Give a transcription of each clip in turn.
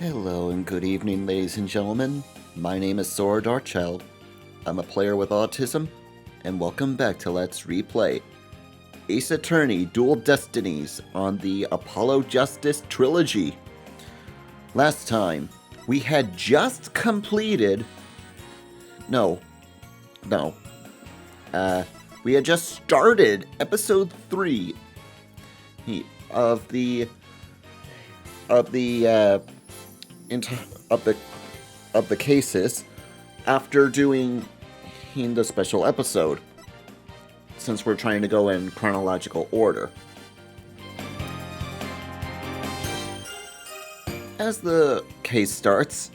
Hello and good evening, ladies and gentlemen. My name is Saur Darkchylde. I'm a player with autism, and welcome back to Let's Replay Ace Attorney Dual Destinies on the Apollo Justice Trilogy. Last time, we had just completed... we had just started episode 3 of the cases after doing the special episode, since we're trying to go in chronological order. As the case starts,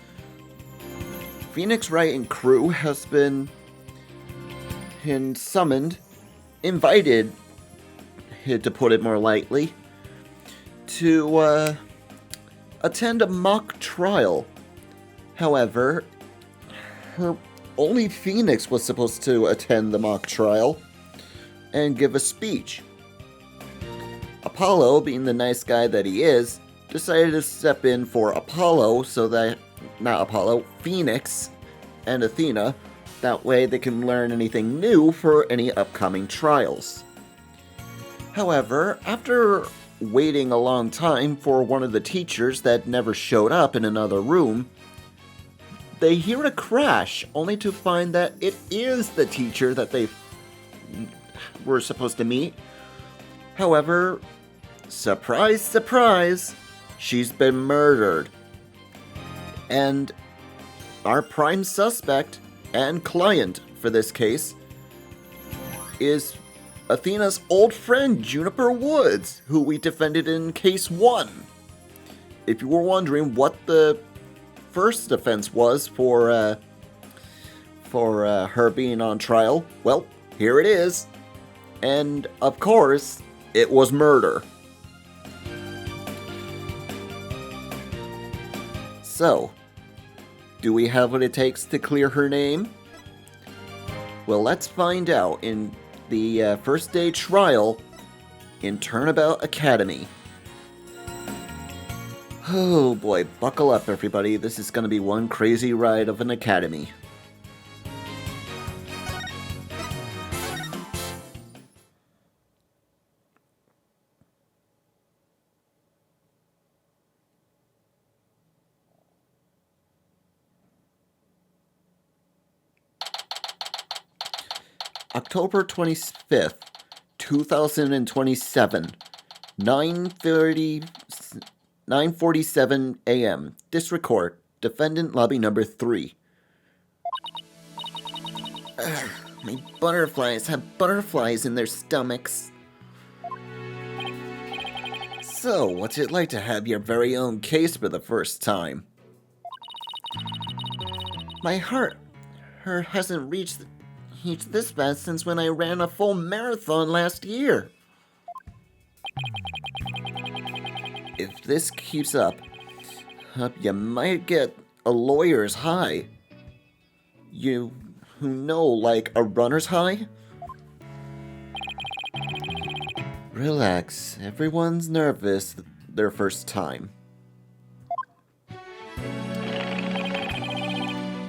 Phoenix, Wright, and crew has been invited, to put it more lightly, to attend a mock trial. However, only Phoenix was supposed to attend the mock trial and give a speech. Apollo, being the nice guy that he is, decided to step in for Phoenix and Athena. That way they can learn anything new for any upcoming trials. However, after waiting a long time for one of the teachers that never showed up in another room, they hear a crash, only to find that it is the teacher that they were supposed to meet. However, surprise, surprise, she's been murdered. And our prime suspect and client for this case is Athena's old friend, Juniper Woods, who we defended in Case 1. If you were wondering what the first defense was for her being on trial, well, here it is. And, of course, it was murder. So, do we have what it takes to clear her name? Well, let's find out in the first day trial in Turnabout Academy. Oh boy, buckle up everybody, this is going to be one crazy ride of an academy. October 25th, 2027, 9:47 a.m. District Court, Defendant Lobby Number 3. My butterflies have butterflies in their stomachs. So, what's it like to have your very own case for the first time? My heart hasn't reached this fast since when I ran a full marathon last year. If this keeps up, you might get a lawyer's high. You who know, like a runner's high? Relax, everyone's nervous their first time.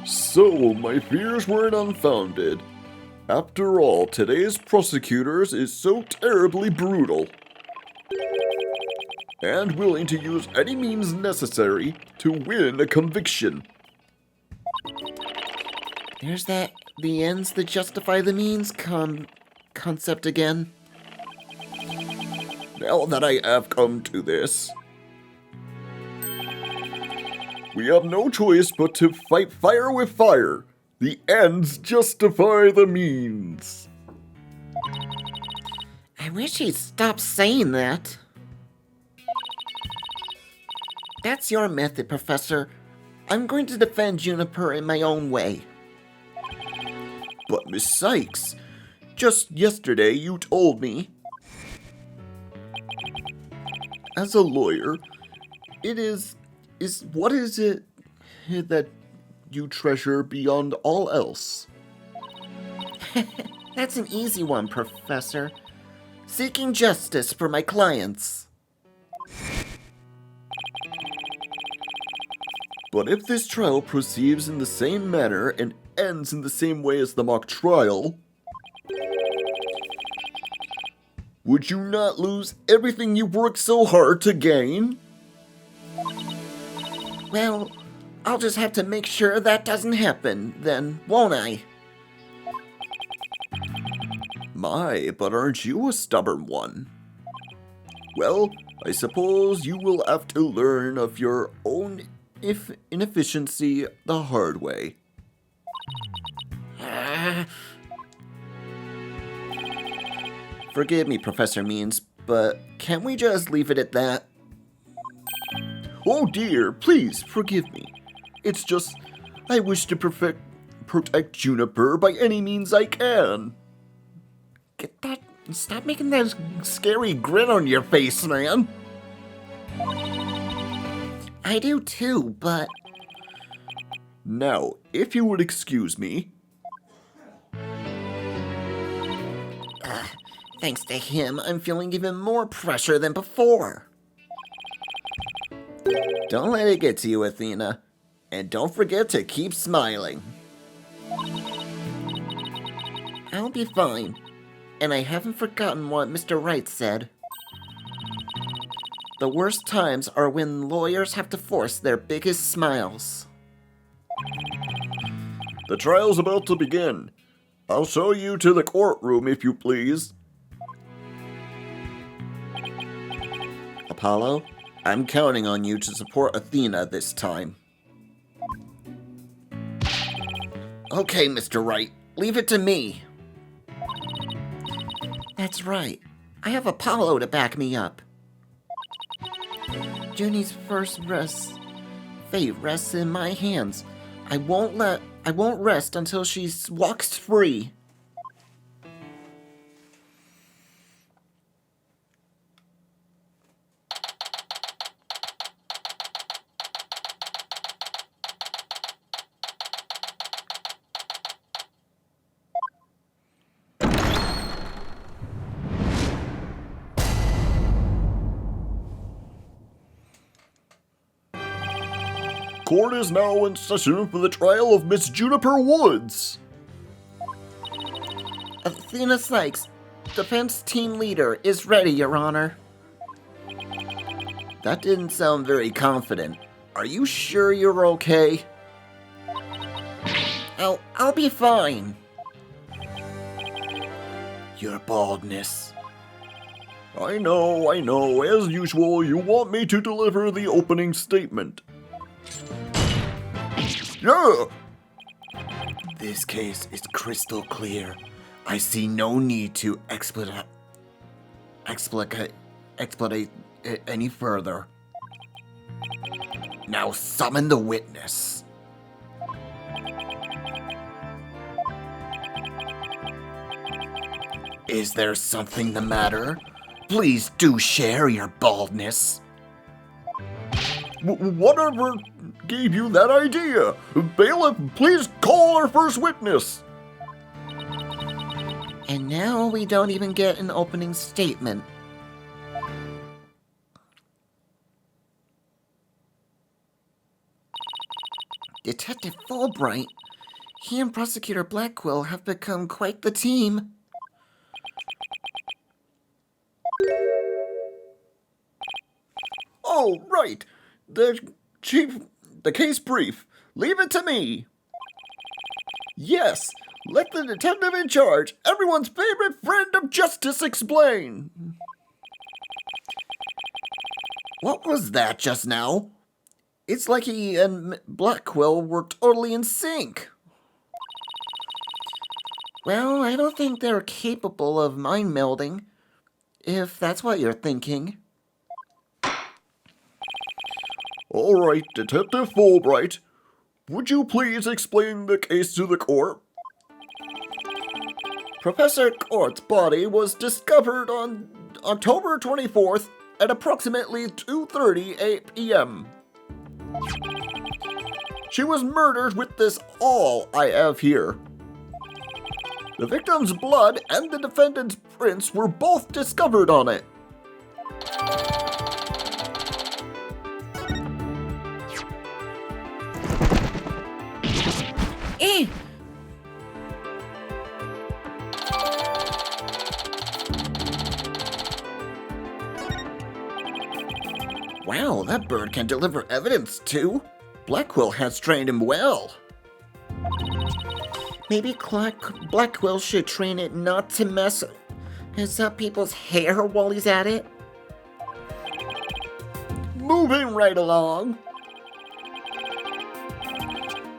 So, my fears weren't unfounded. After all, today's prosecutors is so terribly brutal and willing to use any means necessary to win a conviction. There's that the ends that justify the means concept again. Now that I have come to this, we have no choice but to fight fire with fire. The ends justify the means. I wish he'd stop saying that. That's your method, Professor. I'm going to defend Juniper in my own way. But Miss Sykes, just yesterday you told me, as a lawyer, what is it that you treasure beyond all else? That's an easy one, Professor. Seeking justice for my clients. But if this trial proceeds in the same manner and ends in the same way as the mock trial, would you not lose everything you worked so hard to gain? Well, I'll just have to make sure that doesn't happen, then, won't I? My, but aren't you a stubborn one? Well, I suppose you will have to learn of your own inefficiency the hard way. Forgive me, Professor Means, but can't we just leave it at that? Oh dear, please forgive me. It's just, I wish to protect Juniper by any means I can. Stop making that scary grin on your face, man. I do too, but... Now, if you would excuse me. Thanks to him, I'm feeling even more pressure than before. Don't let it get to you, Athena. And don't forget to keep smiling. I'll be fine. And I haven't forgotten what Mr. Wright said. The worst times are when lawyers have to force their biggest smiles. The trial's about to begin. I'll show you to the courtroom if you please. Apollo, I'm counting on you to support Athena this time. Okay, Mr. Wright, leave it to me. That's right. I have Apollo to back me up. Junie's fate rests in my hands. I won't rest until she walks free. Court is now in session for the trial of Miss Juniper Woods. Athena Sykes, defense team leader, is ready, Your Honor. That didn't sound very confident. Are you sure you're okay? I'll be fine. Your baldness. I know. As usual, you want me to deliver the opening statement. Yeah! This case is crystal clear. I see no need to expedite it any further. Now summon the witness. Is there something the matter? Please do share your baldness. Whatever gave you that idea? Bailiff, please call our first witness. And now we don't even get an opening statement. Detective Fulbright, he and Prosecutor Blackquill have become quite the team. Oh, right. The case brief. Leave it to me. Yes, let the detective in charge, everyone's favorite friend of justice, explain. What was that just now? It's like he and Blackquill were totally in sync. Well, I don't think they're capable of mind melding, if that's what you're thinking. All right, Detective Fulbright, would you please explain the case to the court? Professor Court's body was discovered on October 24th at approximately 2:30 p.m. She was murdered with this all I have here. The victim's blood and the defendant's prints were both discovered on it. Wow, that bird can deliver evidence too. Blackwell has trained him well. Maybe Blackwell should train it not to mess up people's hair while he's at it. Moving right along.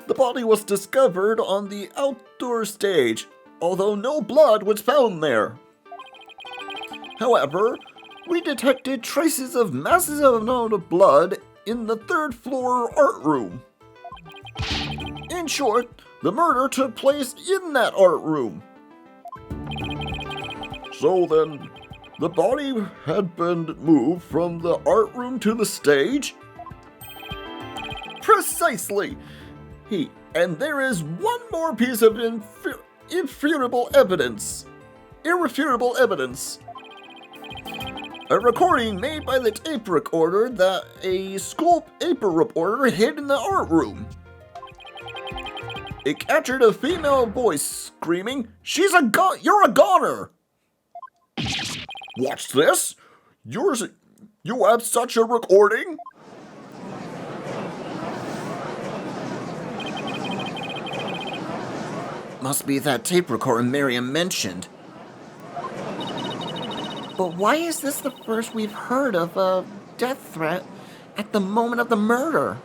The body was discovered on the outdoor stage, although no blood was found there. However, we detected traces of massive amount of blood in the third floor art room. In short, the murder took place in that art room. So then, the body had been moved from the art room to the stage? Precisely! And there is one more piece of irrefutable evidence. A recording made by the tape recorder that a school paper reporter hid in the art room. It captured a female voice screaming, "You're a goner!" Watch this? You have such a recording? Must be that tape recorder Miriam mentioned. But why is this the first we've heard of a death threat at the moment of the murder?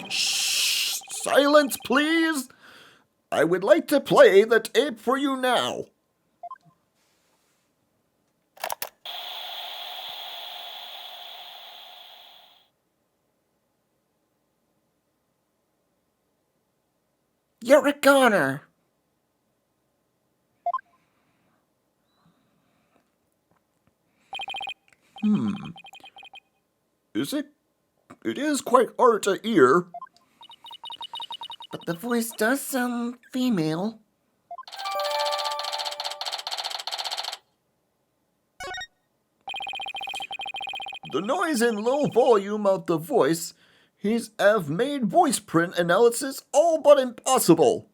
Shh! Silence, please! I would like to play the tape for you now. You're a goner. It is quite hard to hear. But the voice does sound female. The noise and low volume of the voice have made voice print analysis all but impossible.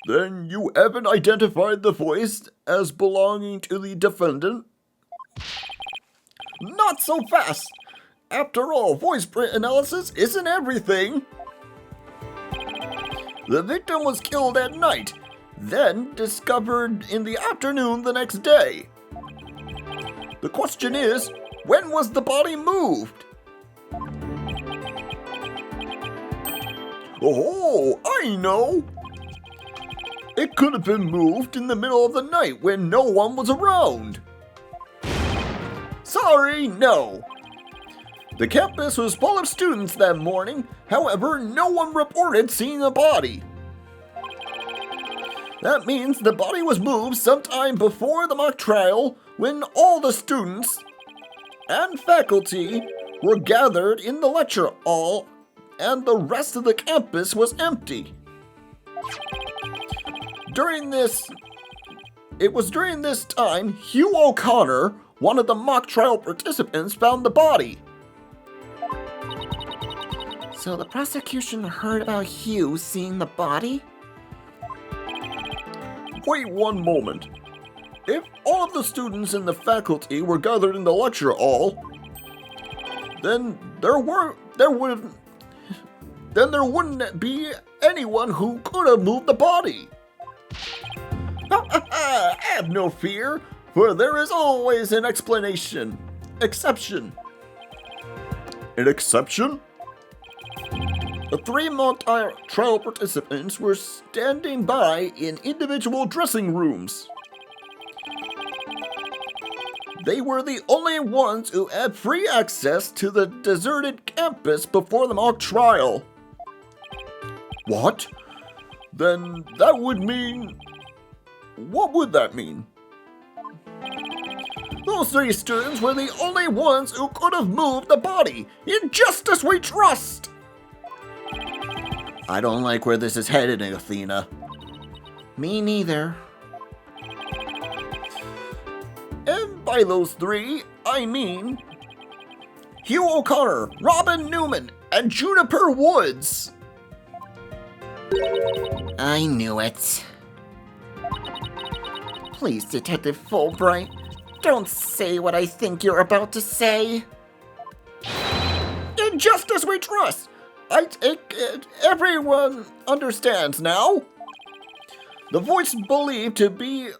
Then you haven't identified the voice as belonging to the defendant? Not so fast! After all, voice print analysis isn't everything. The victim was killed at night, then discovered in the afternoon the next day. The question is, when was the body moved? Oh, I know! It could have been moved in the middle of the night when no one was around. Sorry, no. The campus was full of students that morning, however, no one reported seeing a body. That means the body was moved sometime before the mock trial when all the students and faculty were gathered in the lecture hall and the rest of the campus was empty. During this time, Hugh O'Connor, one of the mock trial participants, found the body. So the prosecution heard about Hugh seeing the body? Wait one moment. If all of the students and the faculty were gathered in the lecture hall, then there wouldn't be anyone who could have moved the body. Have no fear, for there is always an exception. An exception? The 3 mock trial participants were standing by in individual dressing rooms. They were the only ones who had free access to the deserted campus before the mock trial. What? Then that would mean... What would that mean? Those 3 students were the only ones who could have moved the body. In justice we trust! I don't like where this is headed, Athena. Me neither. And by those 3, I mean Hugh O'Connor, Robin Newman, and Juniper Woods. I knew it. Please, Detective Fulbright, Don't say what I think you're about to say. In justice we trust. I take it everyone understands now. The voice believed to be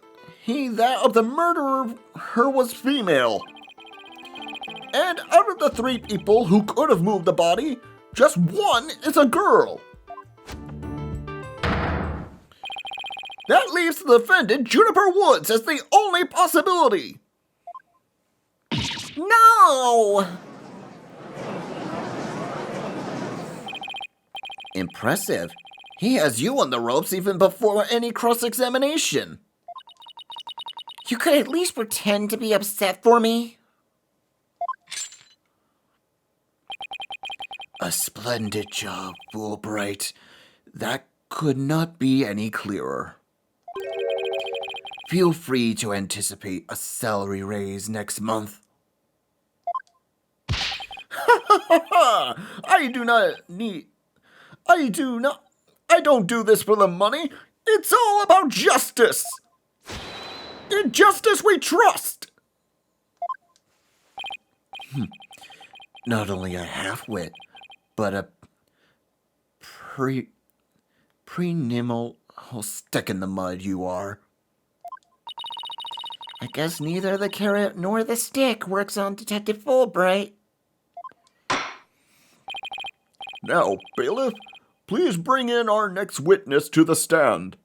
that of the murderer her was female. And out of the 3 people who could have moved the body, just 1 is a girl. That leaves the defendant, Juniper Woods, as the only possibility. No! Impressive. He has you on the ropes even before any cross-examination. You could at least pretend to be upset for me. A splendid job, Wright. That could not be any clearer. Feel free to anticipate a salary raise next month. I don't do this for the money. It's all about justice. In justice we trust. Not only a half-wit, but a pre-nimble stick in the mud you are. I guess neither the carrot nor the stick works on Detective Fulbright. Now, bailiff, please bring in our next witness to the stand.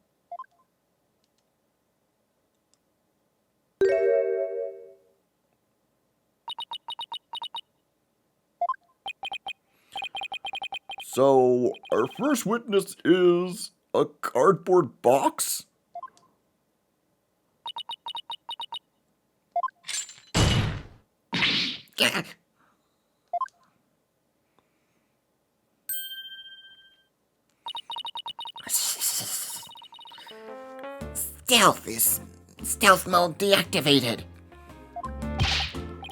So, our first witness is a cardboard box? Stealth mode deactivated.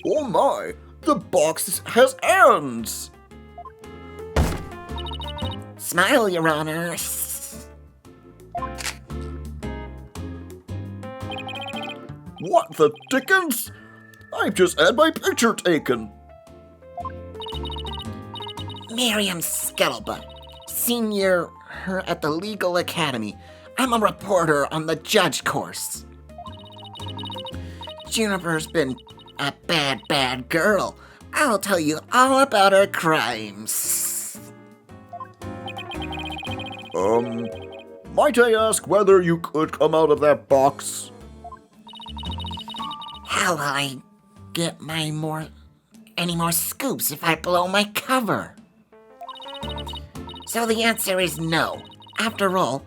Oh my, the box has hands! Smile, Your Honor. What the dickens? I've just had my picture taken. Miriam Scuttlebutt, senior her at the Legal Academy. I'm a reporter on the judge course. Juniper's been a bad girl. I'll tell you all about her crimes. Might I ask whether you could come out of that box? How will I get any more scoops if I blow my cover? So the answer is no. After all,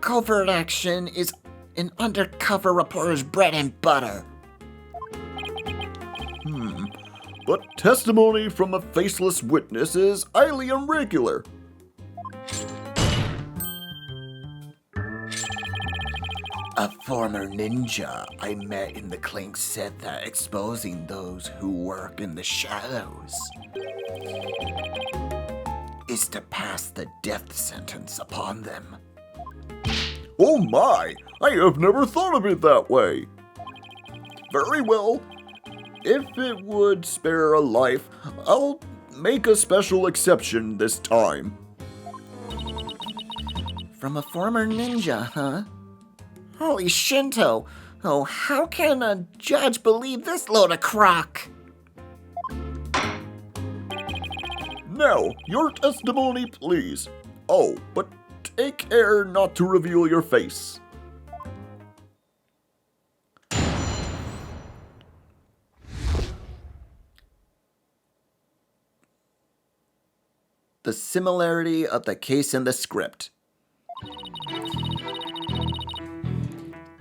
covert action is an undercover reporter's bread and butter. But testimony from a faceless witness is highly irregular. A former ninja I met in the clink said that exposing those who work in the shadows is to pass the death sentence upon them. Oh my! I have never thought of it that way. Very well. If it would spare a life, I'll make a special exception this time. From a former ninja, huh? Holy Shinto! Oh, how can a judge believe this load of crock? Now, your testimony, please. Oh, but take care not to reveal your face. The similarity of the case and the script.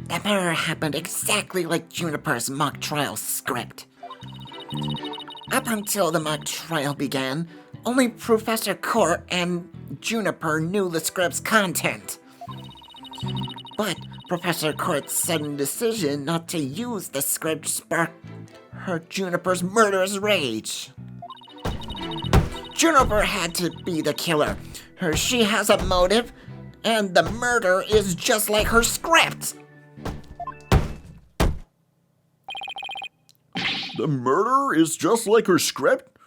The murder happened exactly like Juniper's mock trial script. Up until the mock trial began, only Professor Court and Juniper knew the script's content. But Professor Court's sudden decision not to use the script sparked Juniper's murderous rage. Juniper had to be the killer. She has a motive, and the murder is just like her script. The murder is just like her script?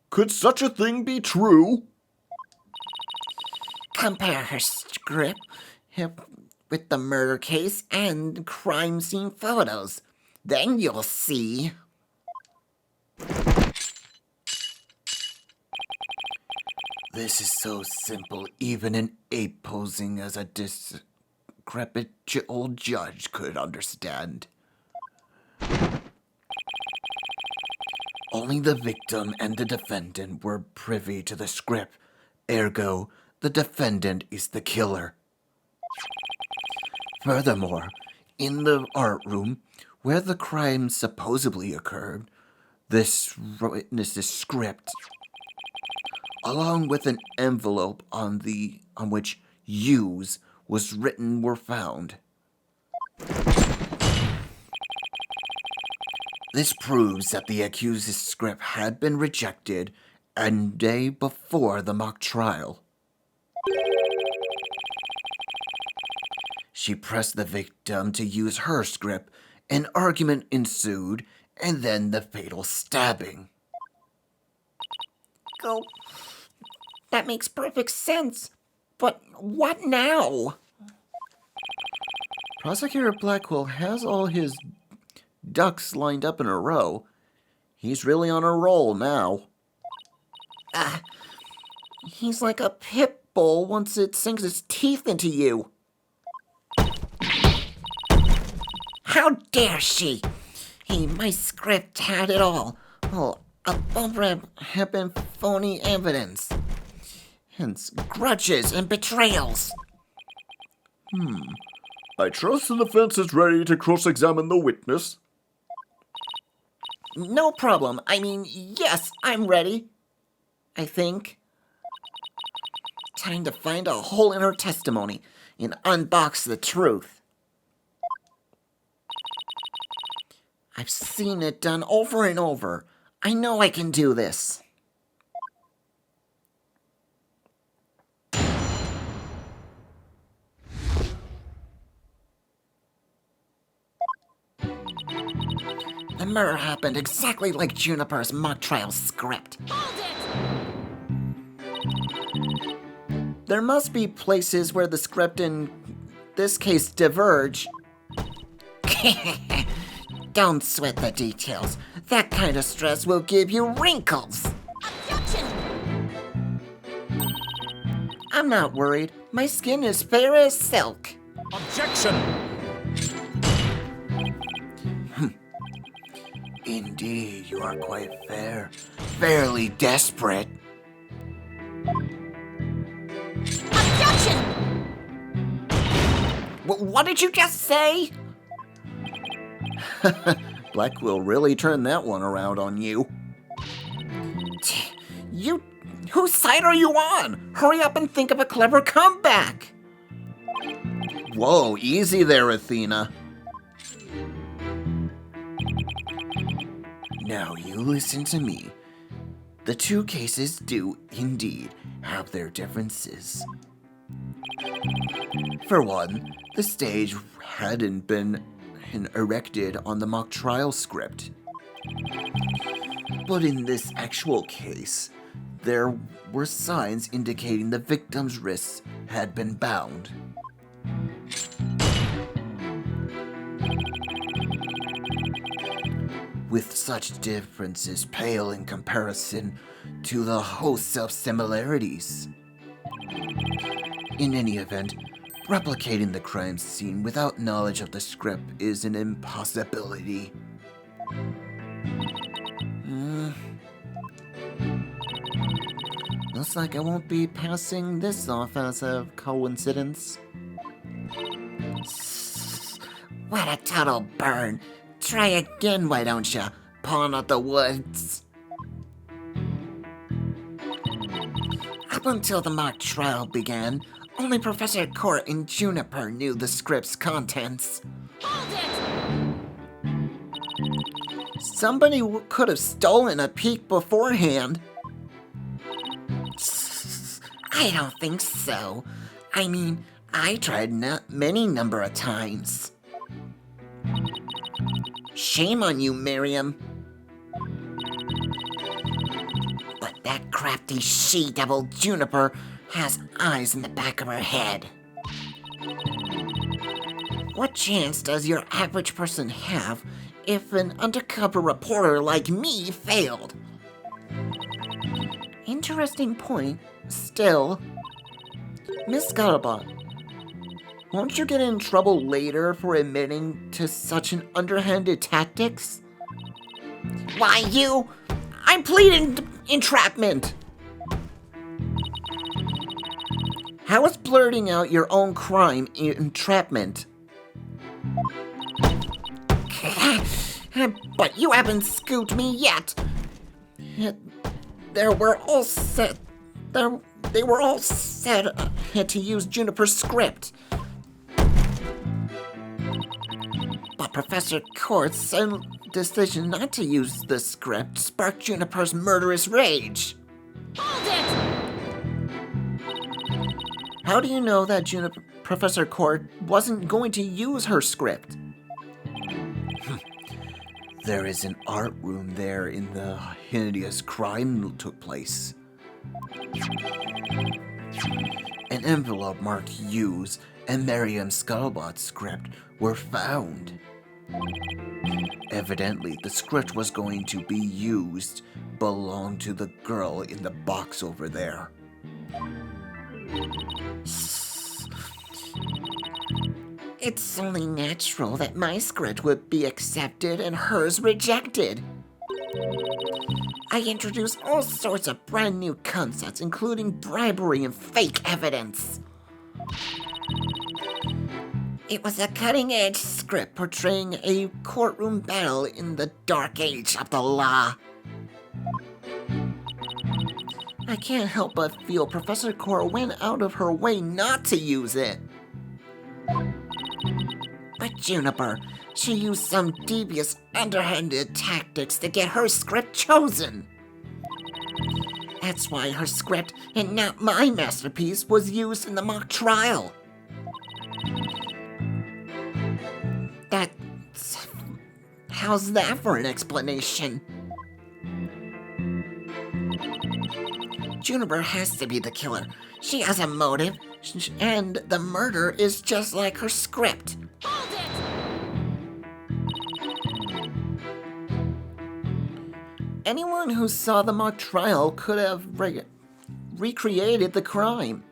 Could such a thing be true? Compare her script with the murder case and crime scene photos. Then you'll see. This is so simple, even an ape posing as a decrepit old judge could understand. Only the victim and the defendant were privy to the script, ergo, the defendant is the killer. Furthermore, in the art room, where the crime supposedly occurred, this witness's script, along with an envelope on which "use" was written, were found. This proves that the accused's script had been rejected a day before the mock trial. She pressed the victim to use her script, an argument ensued, and then the fatal stabbing. Oh, that makes perfect sense. But what now? Prosecutor Blackwell has all his ducks lined up in a row. He's really on a roll now. He's like a pit bull once it sinks its teeth into you. How dare she? My script had it all. Oh, above have been phony evidence. Hence, grudges and betrayals. I trust the defense is ready to cross-examine the witness. No problem. I mean, yes, I'm ready. I think. Time to find a hole in her testimony and unbox the truth. I've seen it done over and over. I know I can do this. The murder happened exactly like Juniper's mock trial script. There must be places where the script in this case diverge. Don't sweat the details. That kind of stress will give you wrinkles. Objection! I'm not worried. My skin is fair as silk. Objection! Indeed, you are quite fair. Fairly desperate. Objection! What did you just say? Black will really turn that one around on you. Whose side are you on? Hurry up and think of a clever comeback. Whoa, easy there, Athena. Now you listen to me. The two cases do indeed have their differences. For one, the stage hadn't been erected on the mock trial script. But in this actual case, there were signs indicating the victim's wrists had been bound. With such differences pale in comparison to the hosts of similarities. In any event, replicating the crime scene without knowledge of the script is an impossibility. Looks like I won't be passing this off as a coincidence. What a total burn. Try again, why don't ya? Pawn of the woods. Up until the mock trial began, only Professor Court and Juniper knew the script's contents. Hold it! Somebody could have stolen a peek beforehand. I don't think so. I mean, I tried many number of times. Shame on you, Miriam. crafty she-devil Juniper has eyes in the back of her head. What chance does your average person have if an undercover reporter like me failed? Interesting point. Still, Miss Scuttlebot, won't you get in trouble later for admitting to such an underhanded tactics? Why, I'm pleading entrapment! How is blurting out your own crime entrapment? But you haven't scooped me yet. They were all set to use Juniper's script. But Professor Court's decision not to use the script sparked Juniper's murderous rage. Hold it! How do you know that Professor Court wasn't going to use her script? There is an art room there in the hideous crime took place. An envelope marked Use and Miriam Scuttlebot's script were found. Evidently, the script was going to be used belonged to the girl in the box over there. It's only natural that my script would be accepted and hers rejected. I introduce all sorts of brand new concepts, including bribery and fake evidence. It was a cutting-edge script portraying a courtroom battle in the dark age of the law. I can't help but feel Professor Court went out of her way not to use it. But Juniper, she used some devious, underhanded tactics to get her script chosen. That's why her script, and not my masterpiece, was used in the mock trial. How's that for an explanation? Juniper has to be the killer. She has a motive, and the murder is just like her script. Hold it! Anyone who saw the mock trial could have recreated the crime.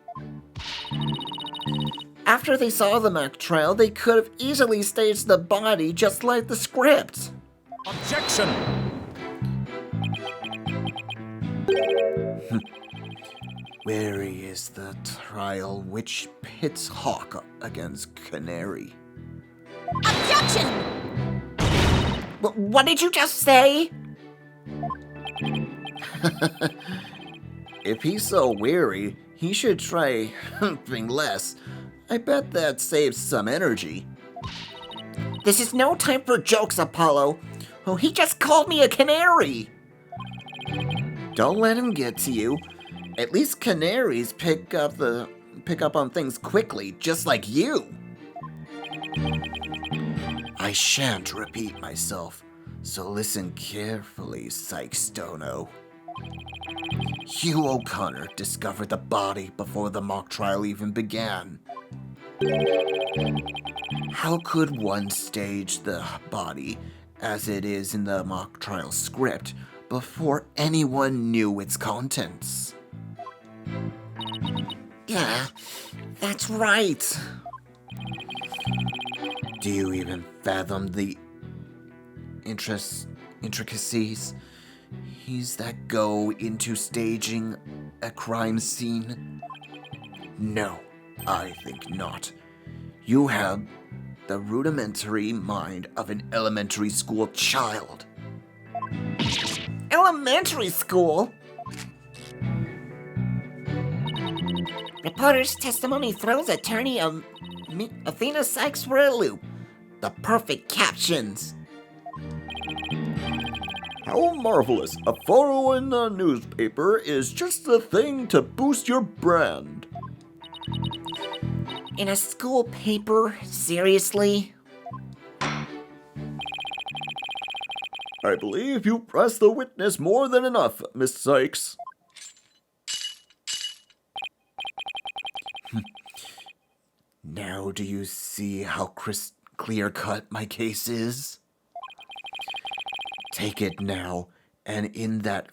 After they saw the mock trial, they could have easily staged the body just like the script. Objection! Wary is the trial which pits Hawk against Canary. Objection! What did you just say? If he's so weary, he should try something less. I bet that saves some energy. This is no time for jokes, Apollo. Oh, he just called me a canary. Don't let him get to you. At least canaries pick up on things quickly, just like you. I shan't repeat myself, so listen carefully, Psych Stono. Hugh O'Connor discovered the body before the mock trial even began. How could one stage the body, as it is in the mock trial script, before anyone knew its contents? Yeah, that's right. Do you even fathom the intricacies that go into staging a crime scene? No, I think not. You have the rudimentary mind of an elementary school child. Elementary school? Reporter's testimony throws attorney Athena Sykes for a loop. The perfect captions. How marvelous. A photo in a newspaper is just the thing to boost your brand. In a school paper? Seriously? I believe you pressed the witness more than enough, Miss Sykes. Now do you see how clear-cut my case is? Take it now, and in that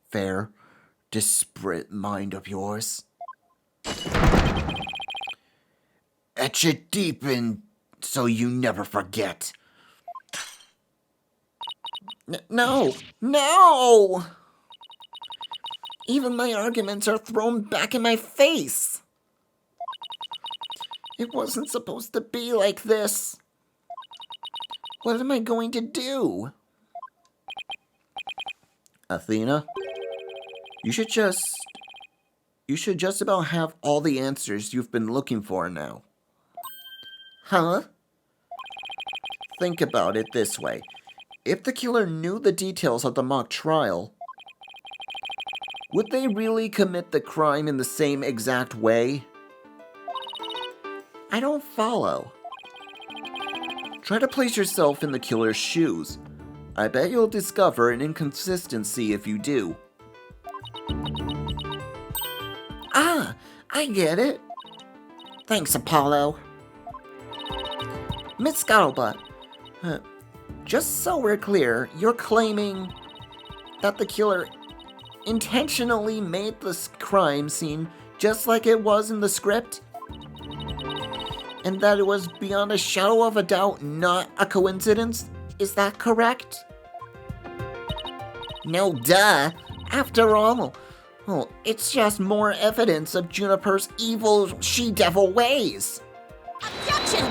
fair, disparate mind of yours, etch it deep in so you never forget. No! No! Even my arguments are thrown back in my face. It wasn't supposed to be like this. What am I going to do? Athena, you should just about have all the answers you've been looking for now. Huh? Think about it this way. If the killer knew the details of the mock trial, would they really commit the crime in the same exact way? I don't follow. Try to place yourself in the killer's shoes. I bet you'll discover an inconsistency if you do. Ah, I get it. Thanks, Apollo. Miss Scuttlebutt, just so we're clear, you're claiming that the killer intentionally made this crime scene just like it was in the script? And that it was beyond a shadow of a doubt not a coincidence? Is that correct? No, duh. After all, well, it's just more evidence of Juniper's evil she-devil ways. Objection!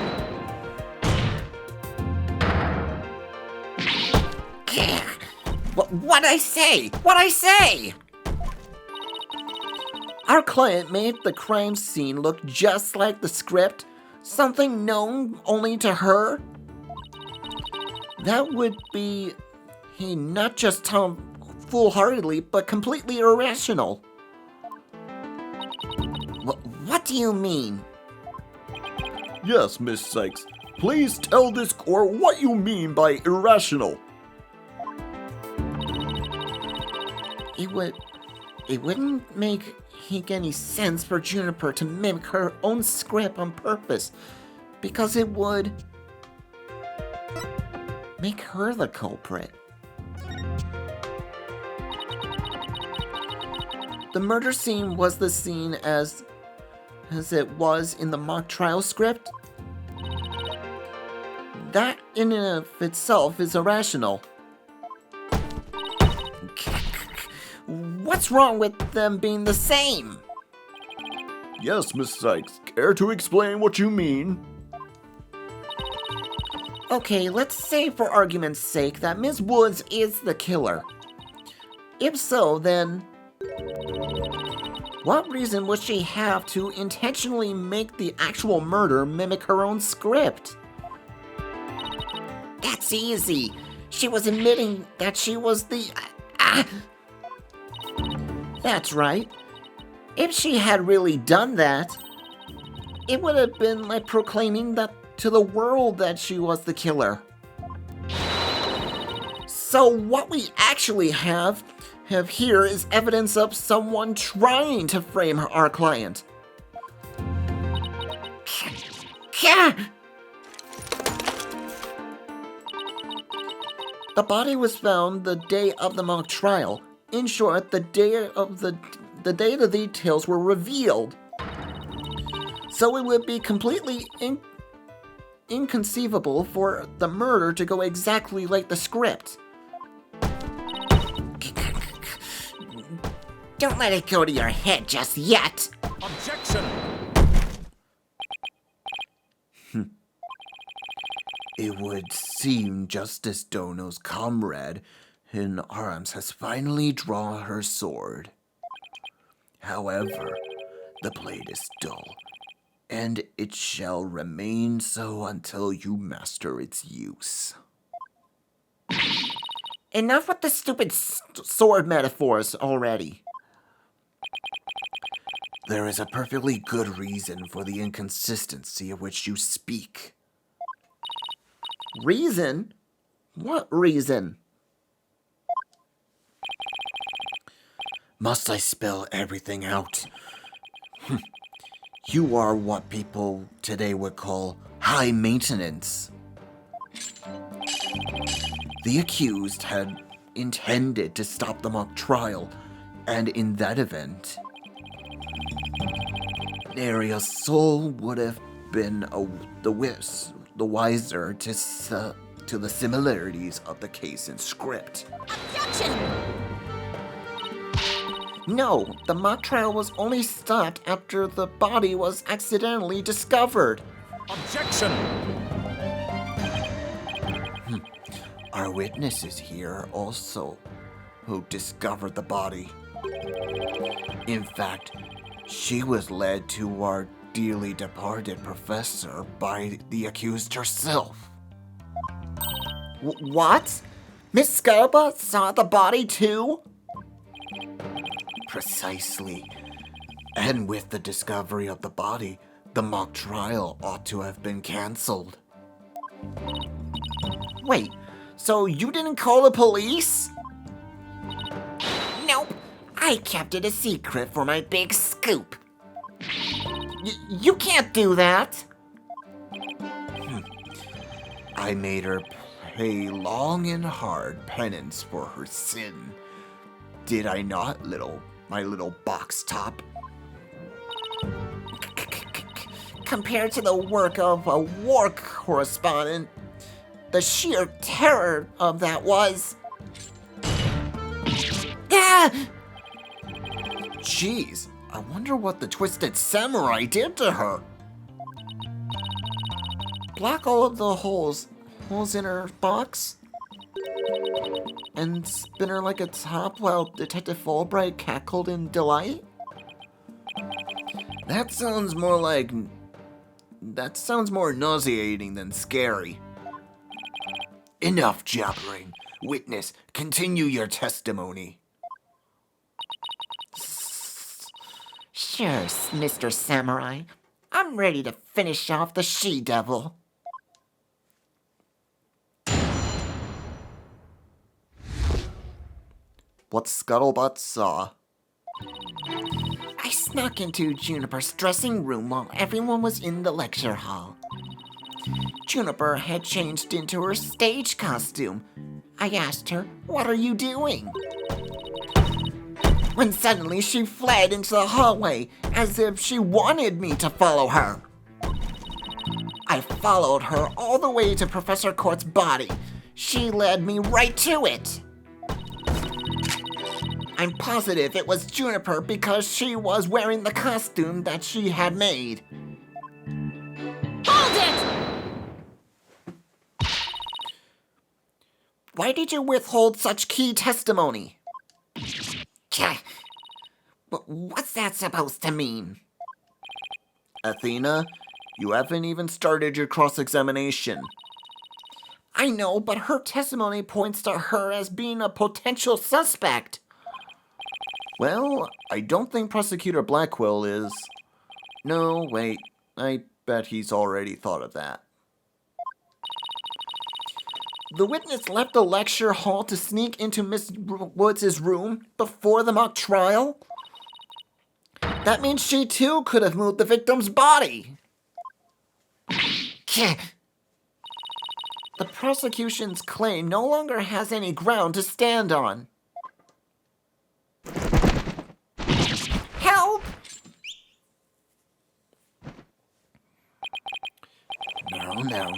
What'd I say? What'd I say? Our client made the crime scene look just like the script, something known only to her. That would be, not just foolhardily, but completely irrational. What do you mean? Yes, Miss Sykes. Please tell this court what you mean by irrational. It wouldn't make any sense for Juniper to mimic her own script on purpose, because it would make her the culprit. The murder scene was the scene as it was in the mock trial script. That in and of itself is irrational. What's wrong with them being the same? Yes, Miss Sykes. Care to explain what you mean? Okay, let's say for argument's sake that Ms. Woods is the killer. If so, then what reason would she have to intentionally make the actual murder mimic her own script? That's easy. She was admitting that she was the... That's right. If she had really done that, it would have been like proclaiming that to the world that she was the killer. So what we actually have here is evidence of someone trying to frame our client. The body was found the day of the mock trial. In short, the day the details were revealed. So it would be completely inconceivable for the murder to go exactly like the script. Don't let it go to your head just yet. Objection! It would seem Justice Dono's comrade in arms has finally drawn her sword. However, the blade is dull, and it shall remain so until you master its use. Enough with the stupid sword metaphors already. There is a perfectly good reason for the inconsistency of which you speak. Reason? What reason? Must I spell everything out? You are what people today would call high maintenance. The accused had intended to stop the mock trial, and in that event, nary a soul would have been the wiser to the similarities of the case in script. Objection! No, the mock trial was only stopped after the body was accidentally discovered. Objection! Our witness is here also, who discovered the body. In fact, she was led to our dearly departed professor by the accused herself. What? Miss Scarpa saw the body too? Precisely. And with the discovery of the body, the mock trial ought to have been cancelled. Wait, so you didn't call the police? Nope, I kept it a secret for my big scoop. You can't do that. I made her pay long and hard penance for her sin. Did I not, my little box top? Compared to the work of a war correspondent, the sheer terror of that was... Ah! Jeez, I wonder what the twisted samurai did to her. Block all of the holes in her box, and spin her like a top while Detective Fulbright cackled in delight? That sounds more nauseating than scary. Enough jabbering. Witness, continue your testimony. Sure, Mr. Samurai. I'm ready to finish off the she-devil. What Scuttlebutt saw. I snuck into Juniper's dressing room while everyone was in the lecture hall. Juniper had changed into her stage costume. I asked her, "What are you doing?" When suddenly she fled into the hallway as if she wanted me to follow her. I followed her all the way to Professor Court's body. She led me right to it. I'm positive it was Juniper because she was wearing the costume that she had made. Hold it! Why did you withhold such key testimony? But what's that supposed to mean? Athena, you haven't even started your cross-examination. I know, but her testimony points to her as being a potential suspect. Well, I don't think Prosecutor Blackwell is. No, wait, I bet he's already thought of that. The witness left the lecture hall to sneak into Miss Woods' room before the mock trial? That means she too could have moved the victim's body. The prosecution's claim no longer has any ground to stand on. Help!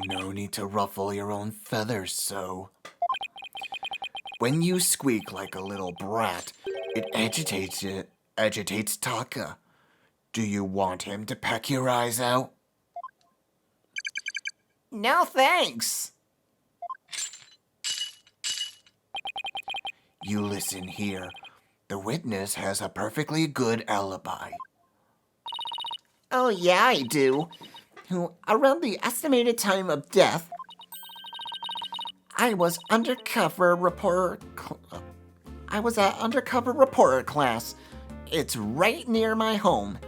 No need to ruffle your own feathers so. When you squeak like a little brat, it agitates Taka. Do you want him to peck your eyes out? No thanks. You listen here. The witness has a perfectly good alibi. Oh yeah, I do. Around the estimated time of death, I was at undercover reporter class. It's right near my home.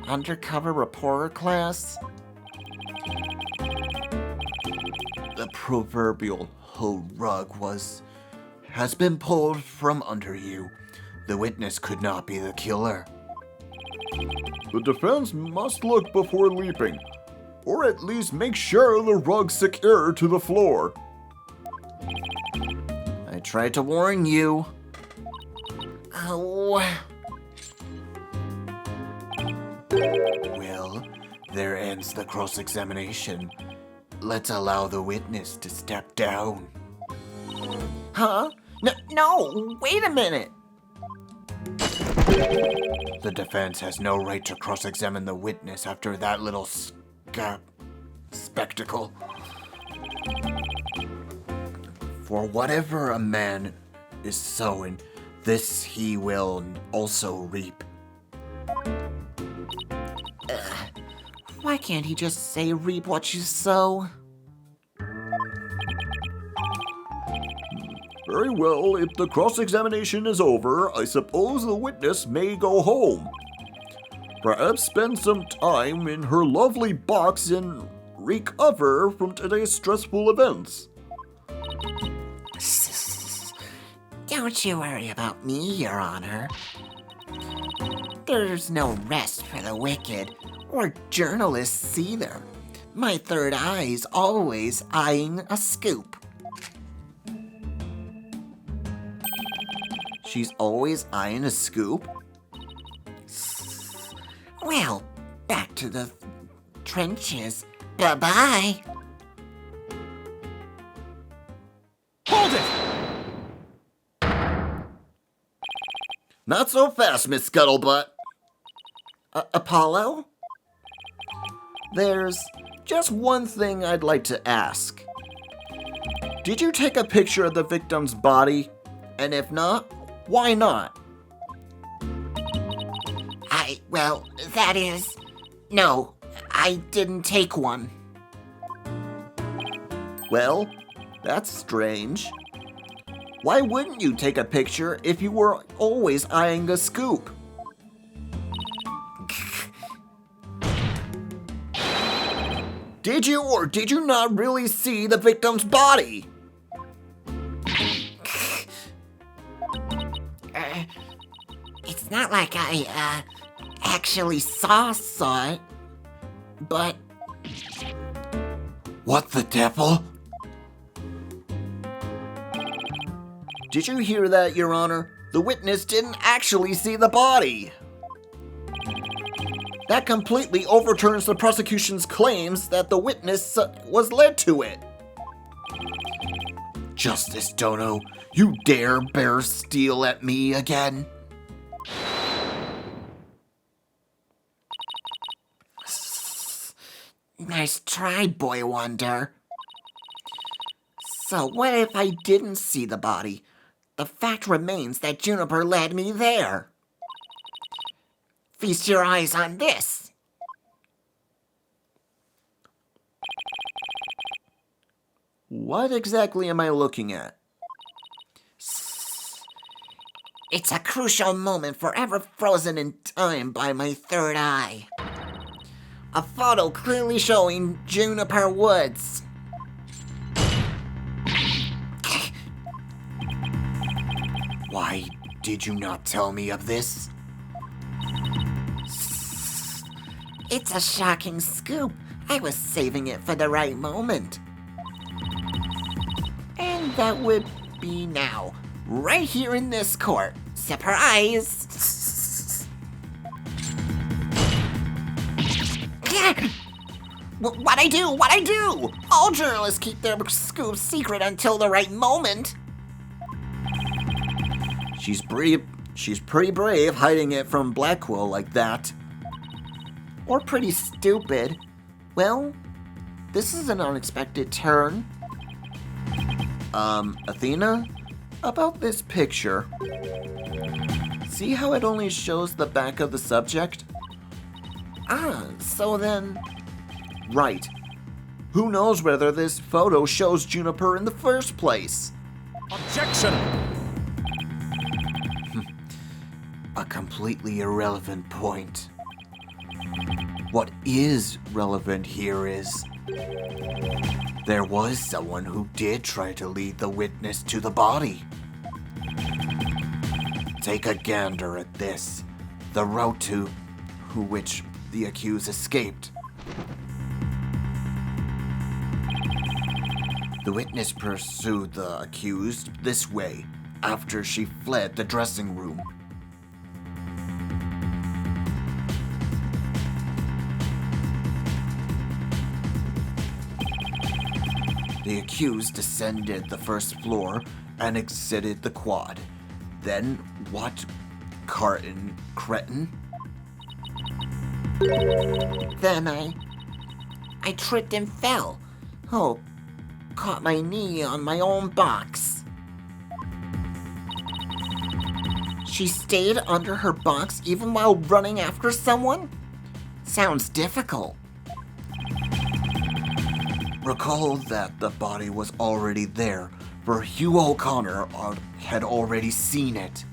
Undercover reporter class? The proverbial whole rug has been pulled from under you. The witness could not be the killer. The defense must look before leaping, or at least make sure the rug's secure to the floor. I tried to warn you. Oh, Well, there ends the cross-examination. Let's allow the witness to step down. huh? No, wait a minute. The defense has no right to cross-examine the witness after that little spectacle. For whatever a man is sowing, this he will also reap. Why can't he just say reap what you sow? Very well, if the cross-examination is over, I suppose the witness may go home. Perhaps spend some time in her lovely box and recover from today's stressful events. Don't you worry about me, Your Honor. There's no rest for the wicked, or journalists either. My third eye's always eyeing a scoop. She's always eyeing a scoop? Well, back to the trenches. Bye-bye. Hold it! Not so fast, Miss Scuttlebutt. Apollo? There's just one thing I'd like to ask. Did you take a picture of the victim's body? And if not, why not? Well, that is... No, I didn't take one. Well, that's strange. Why wouldn't you take a picture if you were always eyeing a scoop? Did you or did you not really see the victim's body? It's not like I, actually saw it, but... What the devil? Did you hear that, Your Honor? The witness didn't actually see the body. That completely overturns the prosecution's claims that the witness was led to it. Justice Dono, you dare bear steel at me again? Nice try, Boy Wonder. So what if I didn't see the body? The fact remains that Juniper led me there. Feast your eyes on this. What exactly am I looking at? It's a crucial moment forever frozen in time by my third eye. A photo clearly showing Juniper Woods. Why did you not tell me of this? It's a shocking scoop. I was saving it for the right moment. And that would be now, right here in this court. Surprise! What'd I do? What'd I do? All journalists keep their scoops secret until the right moment. She's pretty brave hiding it from Blackwell like that. Or pretty stupid. Well, this is an unexpected turn. Athena? About this picture. See how it only shows the back of the subject? So then... Right. Who knows whether this photo shows Juniper in the first place? Objection! A completely irrelevant point. What is relevant here is... there was someone who did try to lead the witness to the body. Take a gander at this. The route to which the accused escaped. The witness pursued the accused this way after she fled the dressing room. The accused descended the first floor and exited the quad. Then what? Cretin? Then I tripped and fell. Oh, caught my knee on my own box. She stayed under her box even while running after someone? Sounds difficult. Recall that the body was already there, for Hugh O'Connor had already seen it.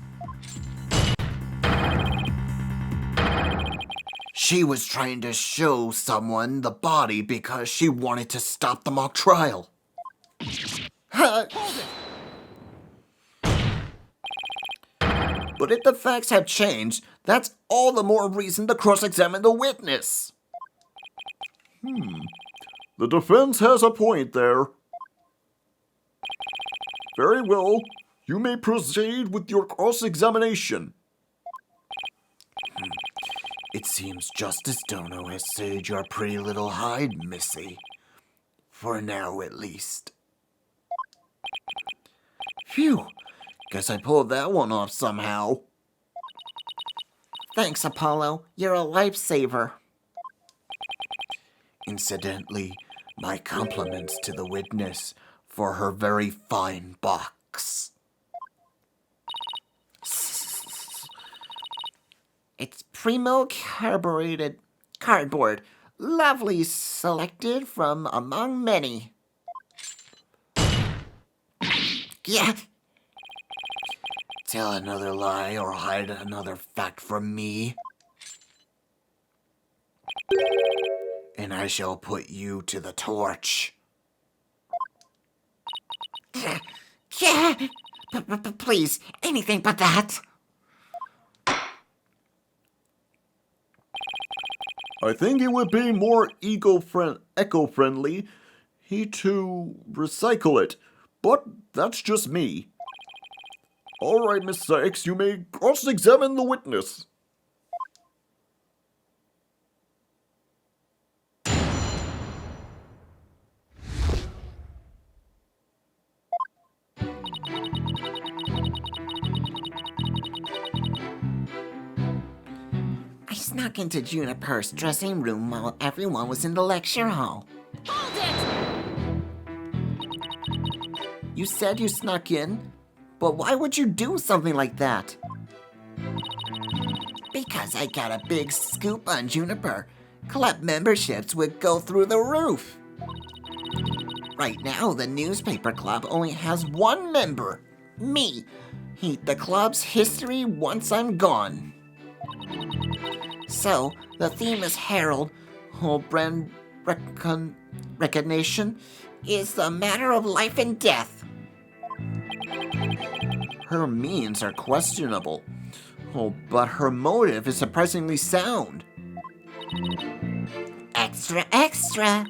She was trying to show someone the body because she wanted to stop the mock trial. But if the facts have changed, that's all the more reason to cross-examine the witness. The defense has a point there. Very well. You may proceed with your cross-examination. It seems Justice Dono has saved your pretty little hide, Missy. For now, at least. Phew. Guess I pulled that one off somehow. Thanks, Apollo. You're a lifesaver. Incidentally, my compliments to the witness for her very fine box. It's primo carbureted cardboard. Lovely selected from among many. Yeah. Tell another lie or hide another fact from me, and I shall put you to the torch. Yeah. Please, anything but that. I think it would be more eco-friendly to recycle it, but that's just me. All right, Miss Sykes, you may cross-examine the witness. I snuck into Juniper's dressing room while everyone was in the lecture hall. Hold it! You said you snuck in, but why would you do something like that? Because I got a big scoop on Juniper. Club memberships would go through the roof. Right now, the newspaper club only has one member, me. The club's history once I'm gone. So, the theme is Harold, whole brand recognition is a matter of life and death. Her means are questionable, but her motive is surprisingly sound. Extra, extra!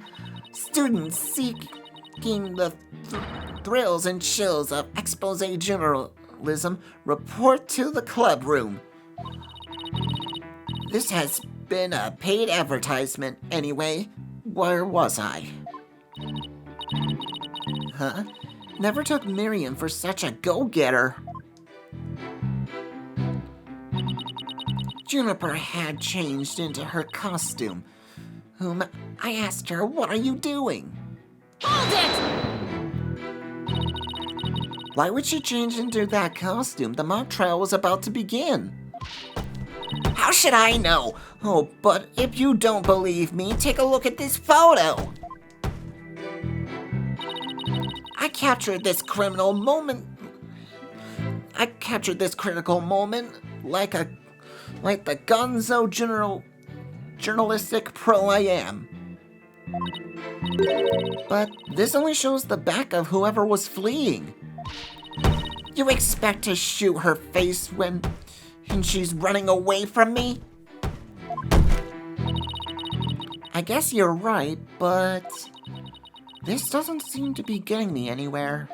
Students seeking the thrills and chills of expose journalism report to the club room. This has been a paid advertisement anyway. Where was I? Huh? Never took Miriam for such a go-getter. Juniper had changed into her costume, whom I asked her, "What are you doing?" Hold it! Why would she change into that costume? The mock trial was about to begin. How should I know? Oh, but if you don't believe me, take a look at this photo. I captured this critical moment like the gonzo journalistic pro I am. But this only shows the back of whoever was fleeing. You expect to shoot her face when she's running away from me? I guess you're right, but this doesn't seem to be getting me anywhere.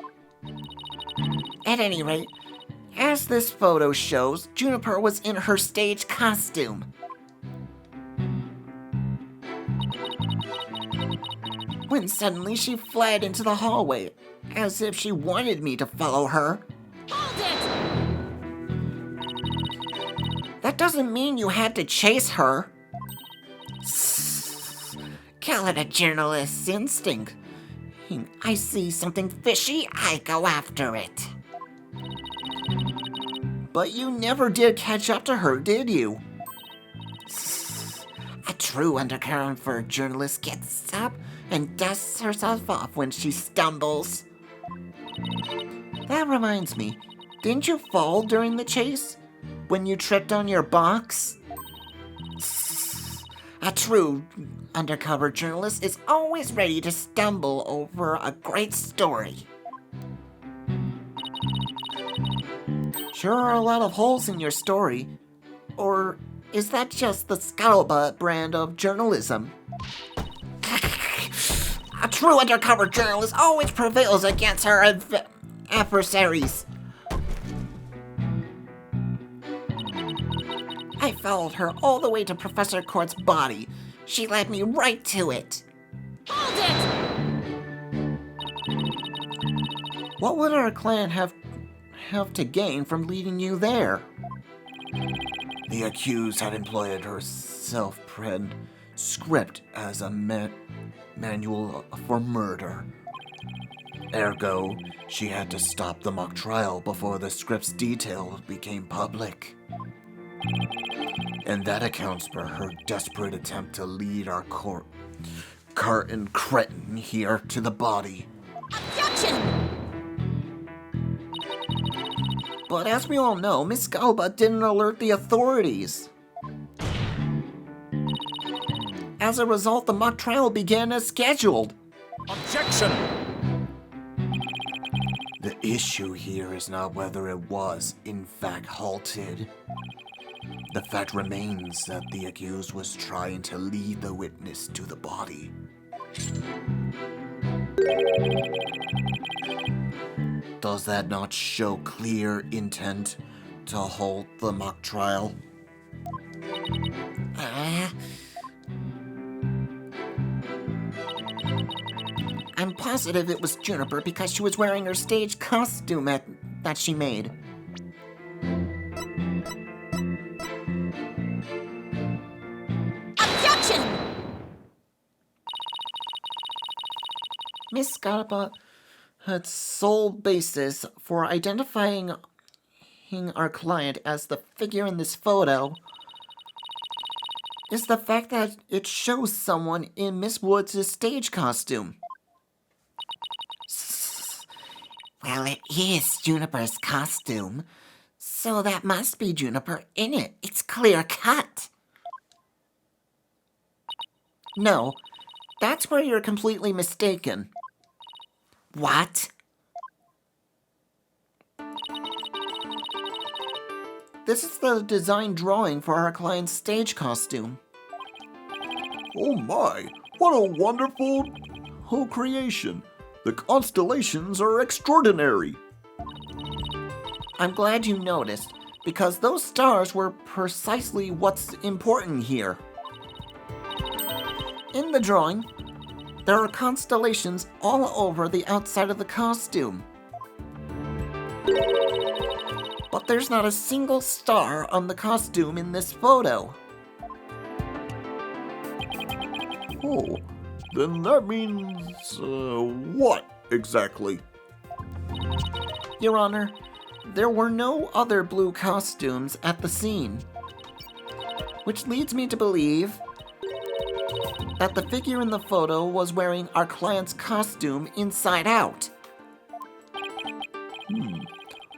At any rate, as this photo shows, Juniper was in her stage costume. When suddenly she fled into the hallway, as if she wanted me to follow her. Hold it! That doesn't mean you had to chase her. Call it a journalist's instinct. I see something fishy, I go after it. But you never did catch up to her, did you? A true undercurrent for a journalist gets up and dusts herself off when she stumbles. That reminds me, didn't you fall during the chase? When you tripped on your box? A true undercover journalist is always ready to stumble over a great story. Sure are a lot of holes in your story. Or is that just the scuttlebutt brand of journalism? A true undercover journalist always prevails against her adversaries. I followed her all the way to Professor Court's body. She led me right to it. Hold it! What would our clan have to gain from leading you there? The accused had employed her self-penned script as a manual for murder. Ergo, she had to stop the mock trial before the script's details became public. And that accounts for her desperate attempt to lead our Carton cretin here to the body. Objection! But as we all know, Miss Scuttlebutt didn't alert the authorities. As a result, the mock trial began as scheduled. Objection! The issue here is not whether it was, in fact, halted. The fact remains that the accused was trying to lead the witness to the body. Does that not show clear intent to halt the mock trial? I'm positive it was Juniper because she was wearing her stage costume that she made. Objection! Miss Scuttlebutt had sole basis for identifying our client as the figure in this photo is the fact that it shows someone in Miss Woods' stage costume. Well, it is Juniper's costume, so that must be Juniper in it. It's clear cut. No, that's where you're completely mistaken. What? This is the design drawing for our client's stage costume. Oh my, what a wonderful creation. The constellations are extraordinary. I'm glad you noticed, because those stars were precisely what's important here. In the drawing, there are constellations all over the outside of the costume. But there's not a single star on the costume in this photo. Oh, then that means, what exactly? Your Honor, there were no other blue costumes at the scene, which leads me to believe that the figure in the photo was wearing our client's costume inside out.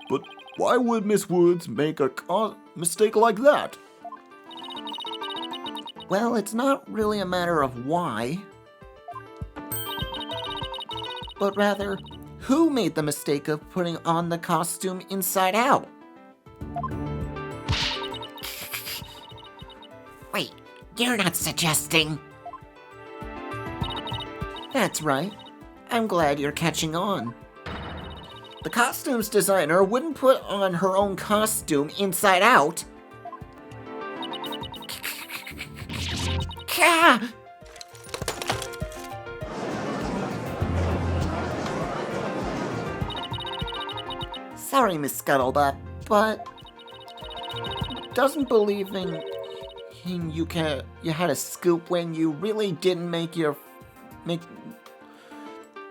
But why would Miss Woods make a mistake like that? Well, it's not really a matter of why, but rather, who made the mistake of putting on the costume inside out? Wait, you're not suggesting... That's right. I'm glad you're catching on. The costumes designer wouldn't put on her own costume inside out. Ka! Sorry, Miss Scuttlebutt, but doesn't believe in you had a scoop when you really didn't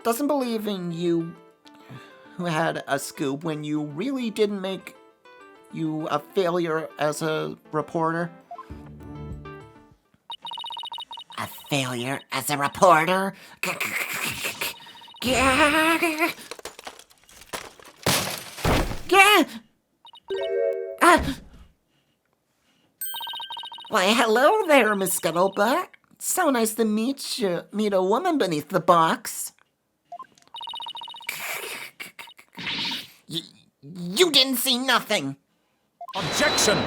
doesn't believe in you who had a scoop when you really didn't make you a failure as a reporter. A failure as a reporter? Why, hello there, Miss Scuttlebutt. So nice to meet you. Meet a woman beneath the box. You didn't see nothing. Objection!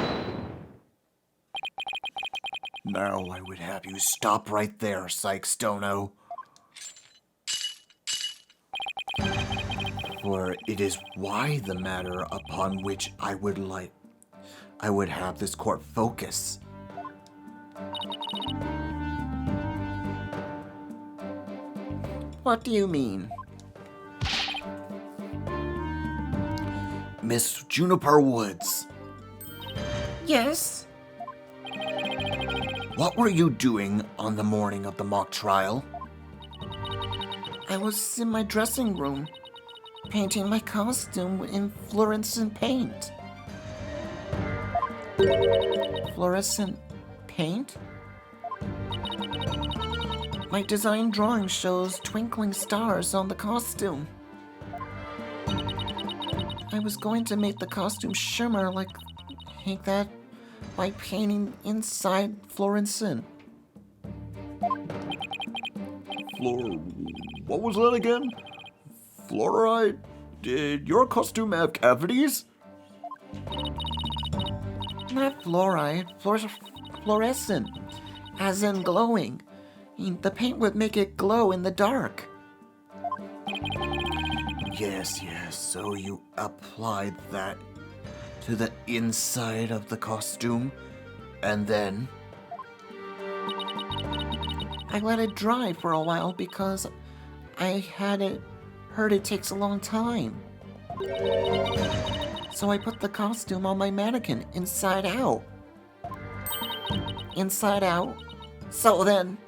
Now I would have you stop right there, Psych-Stono. For it is why the matter upon which I would have this court focus. What do you mean? Miss Juniper Woods, Yes? what were you doing on the morning of the mock trial? I was in my dressing room, painting my costume in fluorescent paint. Fluorescent paint? My design drawing shows twinkling stars on the costume. I was going to make the costume shimmer like that by painting inside fluorescent. What was that again? Fluoride? Did your costume have cavities? Not fluoride, fluorescent, as in glowing. The paint would make it glow in the dark. Yes, so you applied that to the inside of the costume, and then? I let it dry for a while because I heard it takes a long time. So I put the costume on my mannequin inside out. Inside out. So then...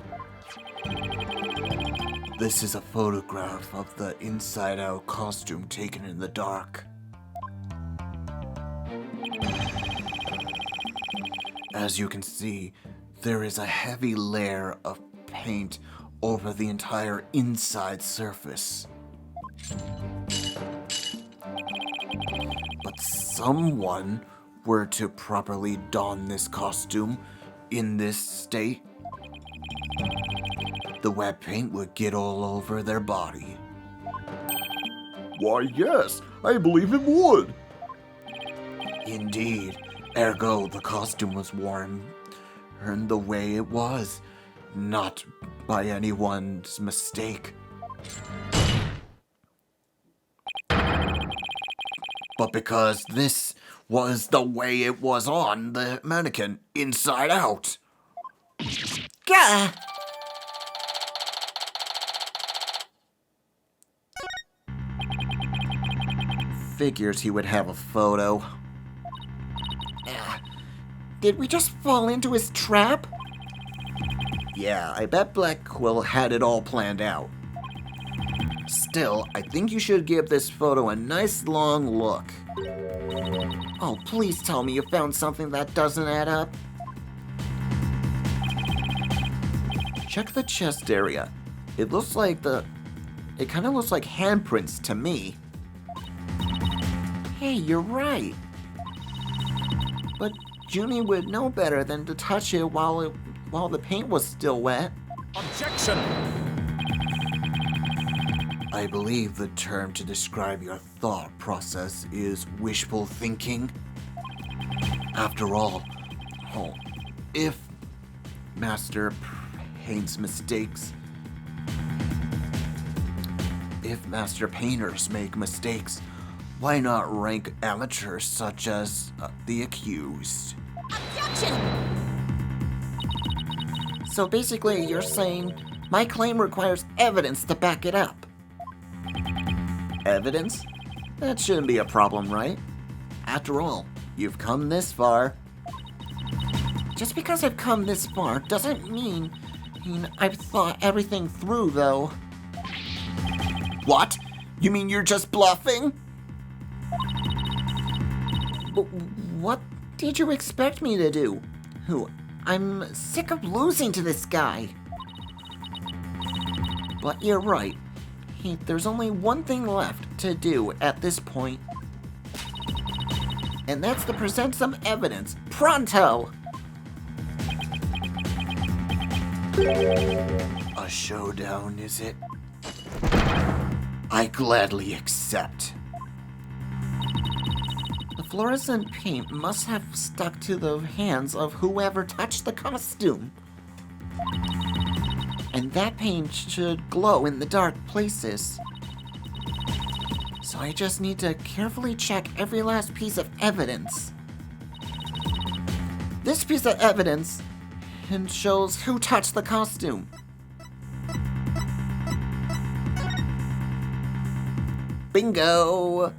This is a photograph of the inside-out costume taken in the dark. As you can see, there is a heavy layer of paint over the entire inside surface. But someone were to properly don this costume in this state, the wet paint would get all over their body. Why, yes, I believe it would. Indeed, ergo the costume was worn the way it was, not by anyone's mistake. But because this was the way it was on the mannequin, inside out. Gah! Figures he would have a photo. Did we just fall into his trap? Yeah, I bet Black Quill had it all planned out. Still, I think you should give this photo a nice long look. Oh, please tell me you found something that doesn't add up. Check the chest area. It kind of looks like handprints to me. Hey, you're right. But Junie would know better than to touch it while the paint was still wet. Objection! I believe the term to describe your thought process is wishful thinking. After all, if Master paints mistakes, if master painters make mistakes, why not rank amateurs such as the accused? Objection! So basically, you're saying my claim requires evidence to back it up. Evidence? That shouldn't be a problem, right? After all, you've come this far. Just because I've come this far doesn't mean I've thought everything through, though. What? You mean you're just bluffing? But what did you expect me to do? I'm sick of losing to this guy. But you're right. There's only one thing left to do at this point. And that's to present some evidence. Pronto! A showdown, is it? I gladly accept. The fluorescent paint must have stuck to the hands of whoever touched the costume. And that paint should glow in the dark places. So I just need to carefully check every last piece of evidence. This piece of evidence shows who touched the costume. Bingo!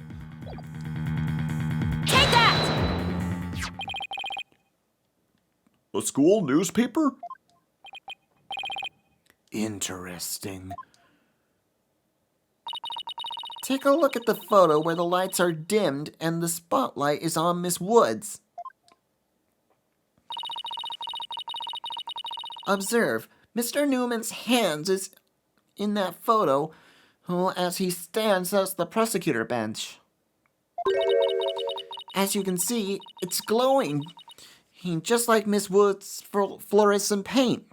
Take that! A school newspaper? Interesting. Take a look at the photo where the lights are dimmed and the spotlight is on Miss Woods. Observe, Mr. Newman's hands is in that photo as he stands at the prosecutor bench. As you can see, it's glowing, just like Miss Woods' fluorescent paint.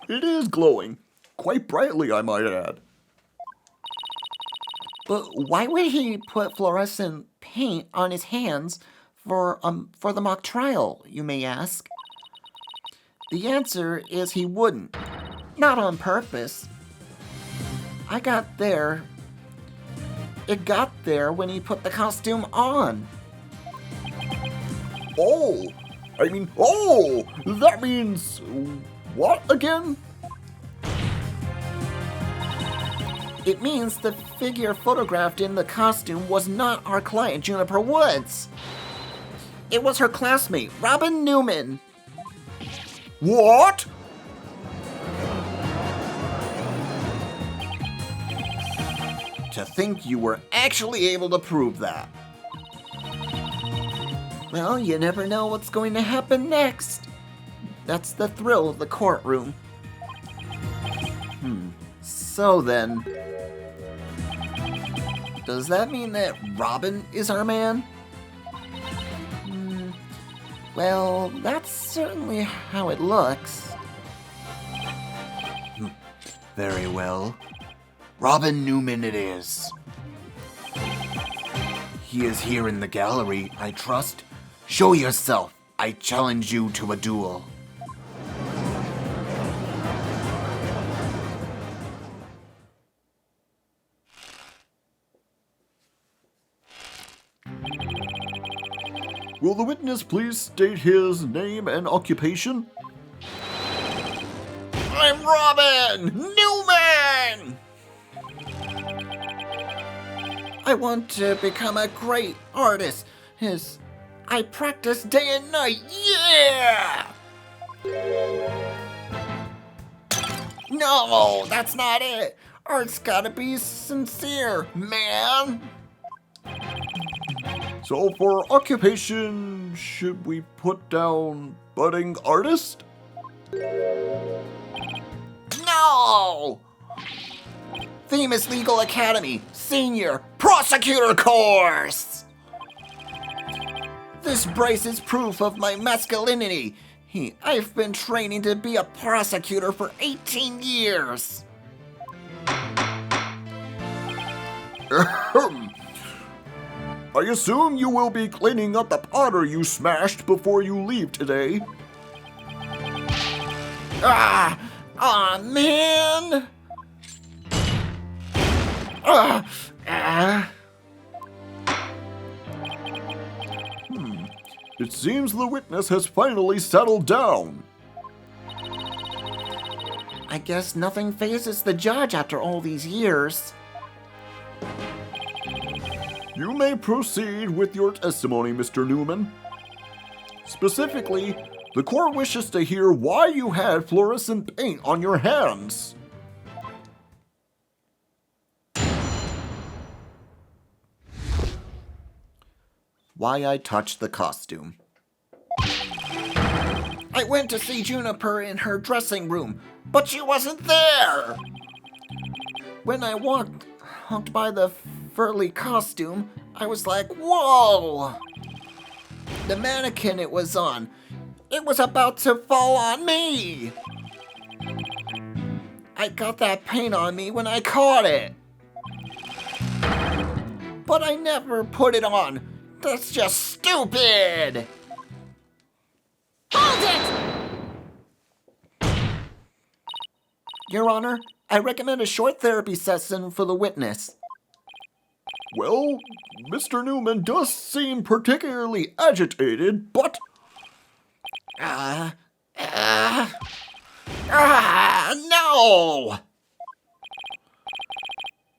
It is glowing. Quite brightly, I might add. But why would he put fluorescent paint on his hands for the mock trial, you may ask? The answer is he wouldn't. Not on purpose. It got there when he put the costume on. That means what again? It means the figure photographed in the costume was not our client, Juniper Woods. It was her classmate, Robin Newman. What? To think you were actually able to prove that. Well, you never know what's going to happen next. That's the thrill of the courtroom. So then, Does that mean that Robin is our man? Well, that's certainly how it looks. Very well. Robin Newman it is. He is here in the gallery, I trust. Show yourself. I challenge you to a duel. Will the witness please state his name and occupation? I'm Robin Newman! I want to become a great artist. I practice day and night. Yeah! No, that's not it. Art's gotta be sincere, man. So for occupation, should we put down budding artist? No! Famous Legal Academy Senior Prosecutor Course! This brace is proof of my masculinity. I've been training to be a prosecutor for 18 years. I assume you will be cleaning up the powder you smashed before you leave today. Ah! Aw, man! It seems the witness has finally settled down. I guess nothing phases the judge after all these years. You may proceed with your testimony, Mr. Newman. Specifically, the court wishes to hear why you had fluorescent paint on your hands. Why I touched the costume. I went to see Juniper in her dressing room, but she wasn't there! When I walked by the furry costume, I was like, whoa! The mannequin it was on, it was about to fall on me! I got that paint on me when I caught it! But I never put it on! That's just stupid! Hold it! Your Honor, I recommend a short therapy session for the witness. Well, Mr. Newman does seem particularly agitated, but... No!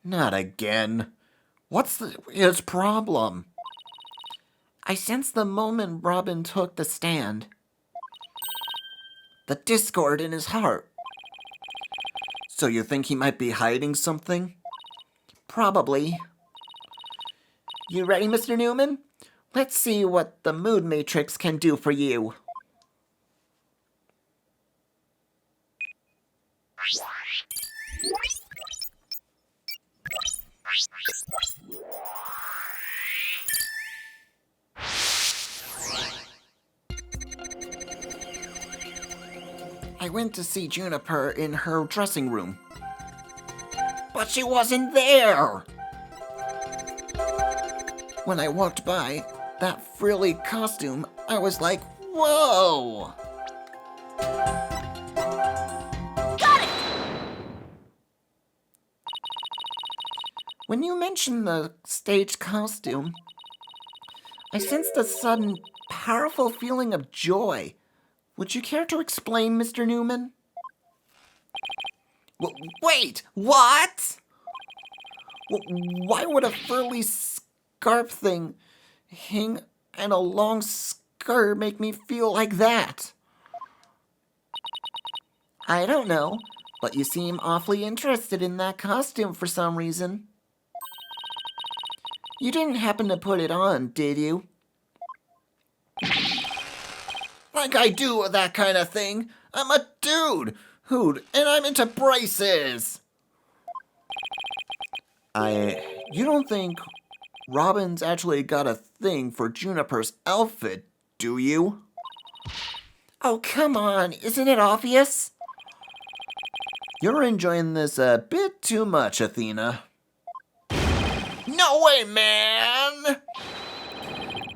Not again. What's his problem? I sensed the moment Robin took the stand. The discord in his heart. So you think he might be hiding something? Probably. You ready, Mr. Newman? Let's see what the mood matrix can do for you. I went to see Juniper in her dressing room. But she wasn't there! When I walked by that frilly costume, I was like, whoa! Got it! When you mentioned the stage costume, I sensed a sudden, powerful feeling of joy. Would you care to explain, Mr. Newman? Wait, what? Why would a furry scarf thing hang and a long skirt make me feel like that? I don't know, but you seem awfully interested in that costume for some reason. You didn't happen to put it on, did you? Like I do that kind of thing. I'm a dude, and I'm into braces. You don't think Robin's actually got a thing for Juniper's outfit, do you? Oh, come on, isn't it obvious? You're enjoying this a bit too much, Athena. No way, man!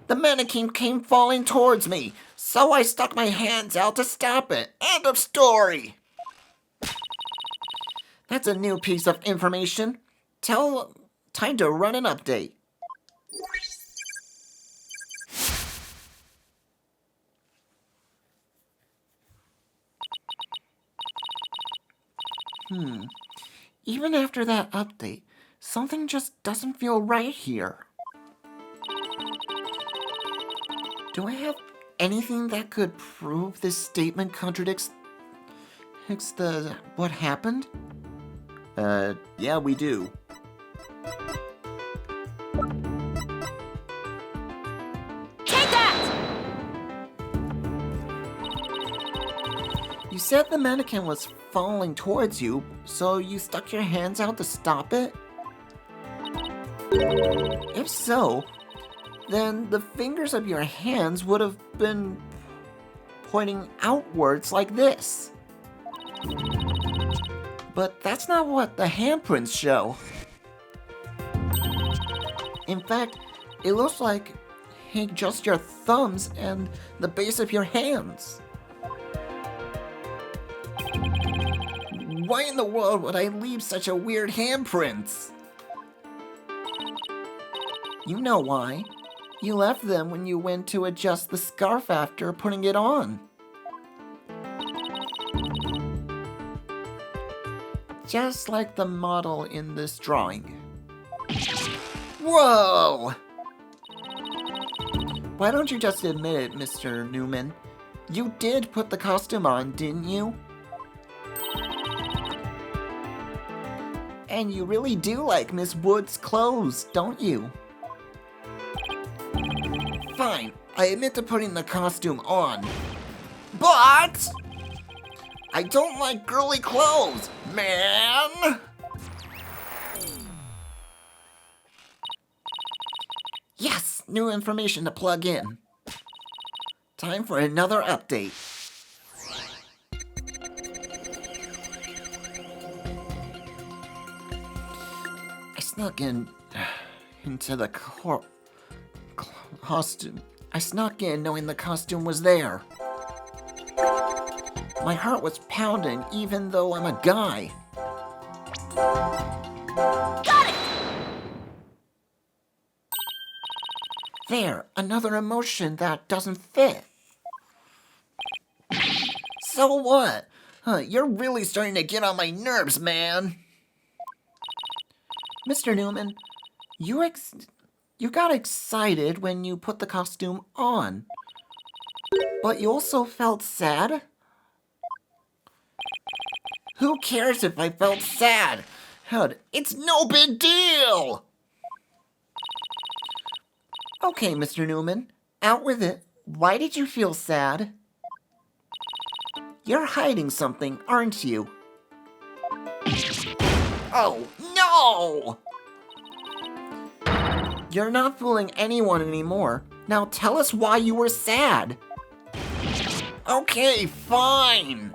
The mannequin came falling towards me, so I stuck my hands out to stop it. End of story. That's a new piece of information. Time to run an update. Even after that update, something just doesn't feel right here. Do I have anything that could prove this statement contradicts what happened? Yeah, we do. Take that! You said the mannequin was falling towards you, so you stuck your hands out to stop it? If so, then the fingers of your hands would have been pointing outwards like this. But that's not what the handprints show. In fact, it looks like just your thumbs and the base of your hands. Why in the world would I leave such a weird handprints? You know why. You left them when you went to adjust the scarf after putting it on. Just like the model in this drawing. Whoa! Why don't you just admit it, Mr. Newman? You did put the costume on, didn't you? And you really do like Miss Wood's clothes, don't you? Fine, I admit to putting the costume on. But I don't like girly clothes, man! Yes, new information to plug in. Time for another update. I snuck into the costume. I snuck in knowing the costume was there. My heart was pounding even though I'm a guy. Got it! There, another emotion that doesn't fit. So what? You're really starting to get on my nerves, man. Mr. Newman, you got excited when you put the costume on. But you also felt sad? Who cares if I felt sad? It's no big deal! Okay, Mr. Newman, out with it. Why did you feel sad? You're hiding something, aren't you? Oh, no! You're not fooling anyone anymore. Now tell us why you were sad. Okay, fine.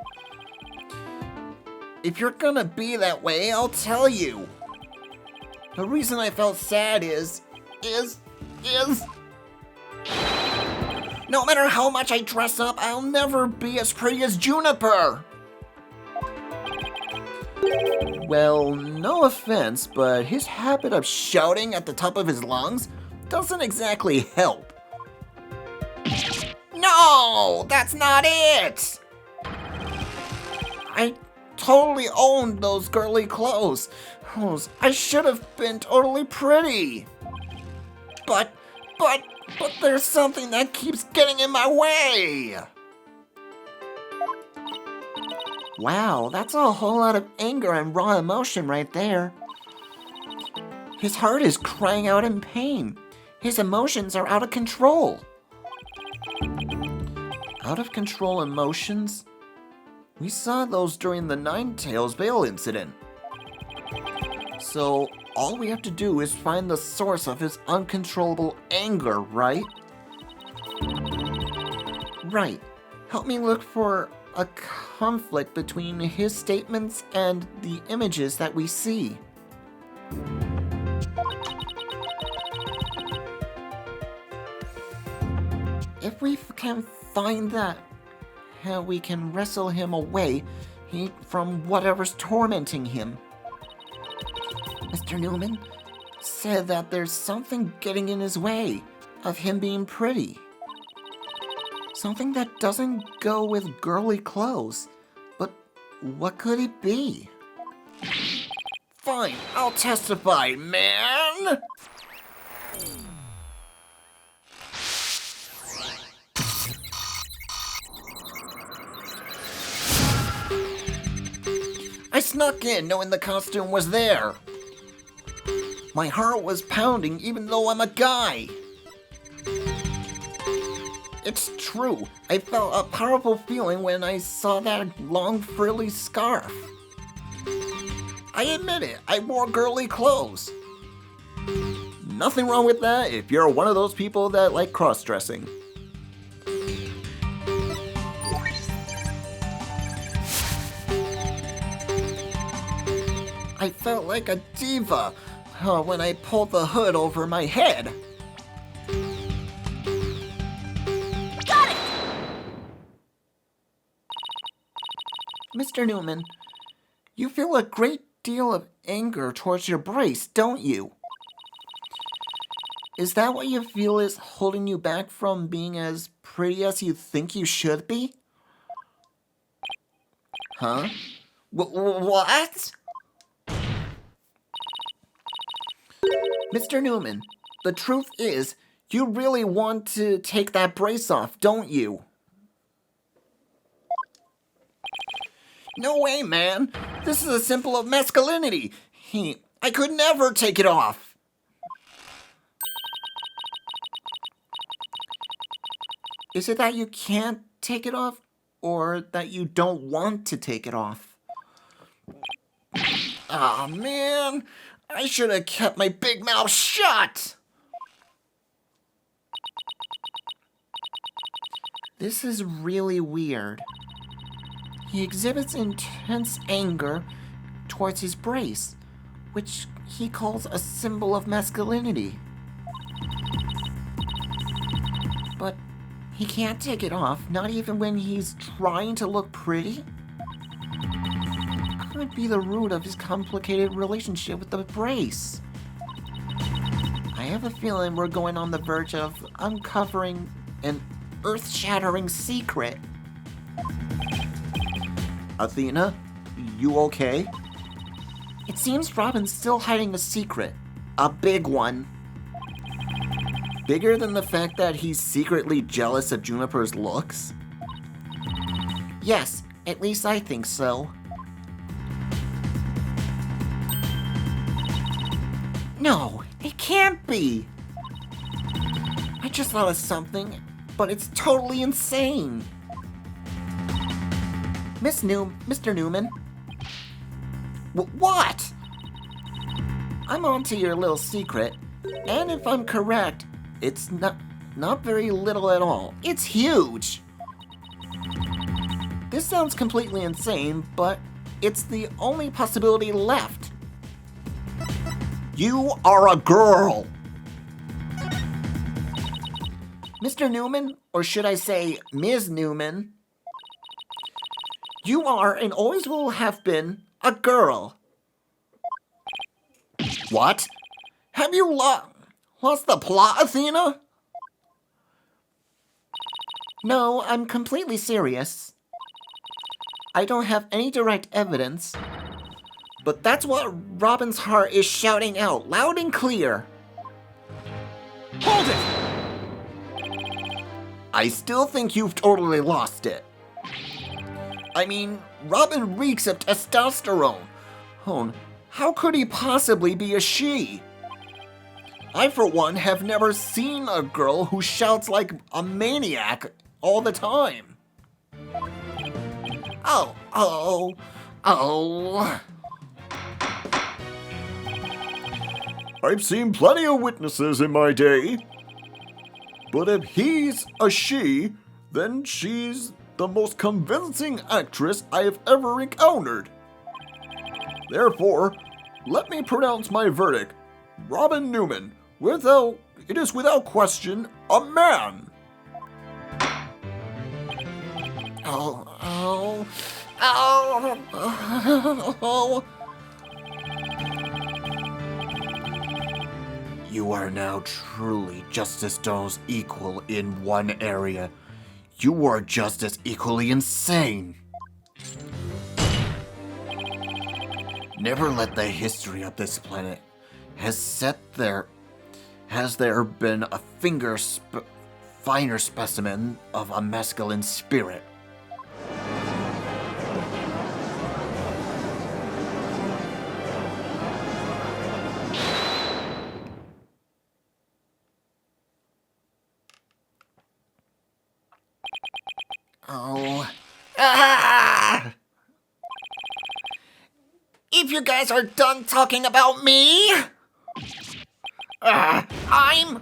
If you're gonna be that way, I'll tell you. The reason I felt sad is... No matter how much I dress up, I'll never be as pretty as Juniper. Well, no offense, but his habit of shouting at the top of his lungs doesn't exactly help. No, that's not it! I totally owned those girly clothes. I should have been totally pretty. But there's something that keeps getting in my way. Wow, that's a whole lot of anger and raw emotion right there. His heart is crying out in pain. His emotions are out of control. Out of control emotions? We saw those during the Ninetales Veil incident. So, all we have to do is find the source of his uncontrollable anger, right? Right. Help me look for a conflict between his statements and the images that we see. If we can find that, how we can wrestle him away from whatever's tormenting him. Mr. Newman said that there's something getting in his way of him being pretty. Something that doesn't go with girly clothes. But what could it be? Fine, I'll testify, man! I snuck in knowing the costume was there. My heart was pounding even though I'm a guy. It's true, I felt a powerful feeling when I saw that long frilly scarf. I admit it, I wore girly clothes. Nothing wrong with that if you're one of those people that like cross-dressing. I felt like a diva when I pulled the hood over my head. Got it! Mr. Newman, You feel a great deal of anger towards your brace, don't you? Is that what you feel is holding you back from being as pretty as you think you should be? Huh? What? Mr. Newman, the truth is, you really want to take that brace off, don't you? No way, man. This is a symbol of masculinity. I could never take it off. Is it that you can't take it off, or that you don't want to take it off? Aw, man. I should have kept my big mouth shut. This is really weird. He exhibits intense anger towards his brace, which he calls a symbol of masculinity. But he can't take it off, not even when he's trying to look pretty. Could be the root of his complicated relationship with the brace. I have a feeling we're going on the verge of uncovering an earth-shattering secret. Athena, you okay? It seems Robin's still hiding a secret. A big one. Bigger than the fact that he's secretly jealous of Juniper's looks? Yes, at least I think so. No, it can't be! I just thought of something, but it's totally insane. Mr. Newman? What? I'm onto your little secret, and if I'm correct, it's not very little at all. It's huge! This sounds completely insane, but it's the only possibility left. You are a girl! Mr. Newman, or should I say Ms. Newman, you are and always will have been a girl. What? Have you lost the plot, Athena? No, I'm completely serious. I don't have any direct evidence, but that's what Robin's heart is shouting out, loud and clear. Hold it! I still think you've totally lost it. I mean, Robin reeks of testosterone. How could he possibly be a she? I, for one, have never seen a girl who shouts like a maniac all the time. Oh. I've seen plenty of witnesses in my day. But if he's a she, then she's the most convincing actress I have ever encountered. Therefore, let me pronounce my verdict. Robin Newman, it is without question a man. Oh. You are now truly Justice Doe's equal in one area. You are just as equally insane. Never let the history of this planet has there been a finer specimen of a masculine spirit. If you guys are done talking about me, I'm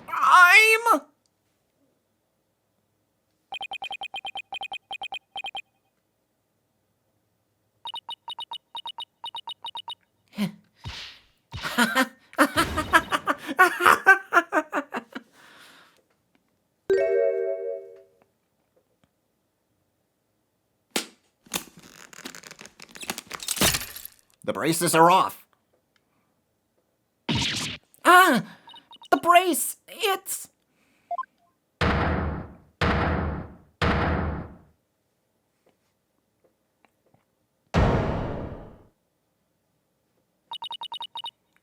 braces are off. Ah! The brace! It's...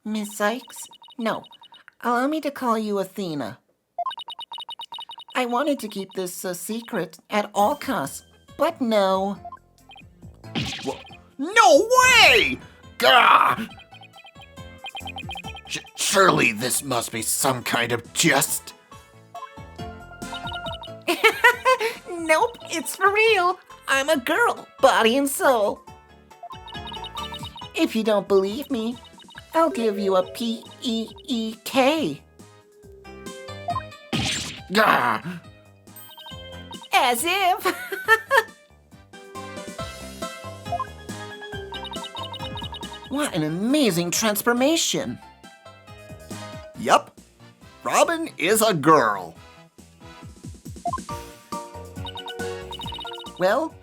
Miss Sykes? No. Allow me to call you Athena. I wanted to keep this a secret at all costs, but no. No way! Gah! Surely this must be some kind of jest. Nope, it's for real. I'm a girl, body and soul. If you don't believe me, I'll give you a P-E-E-K. Gah! As if. What an amazing transformation. Yup. Robin is a girl. Well,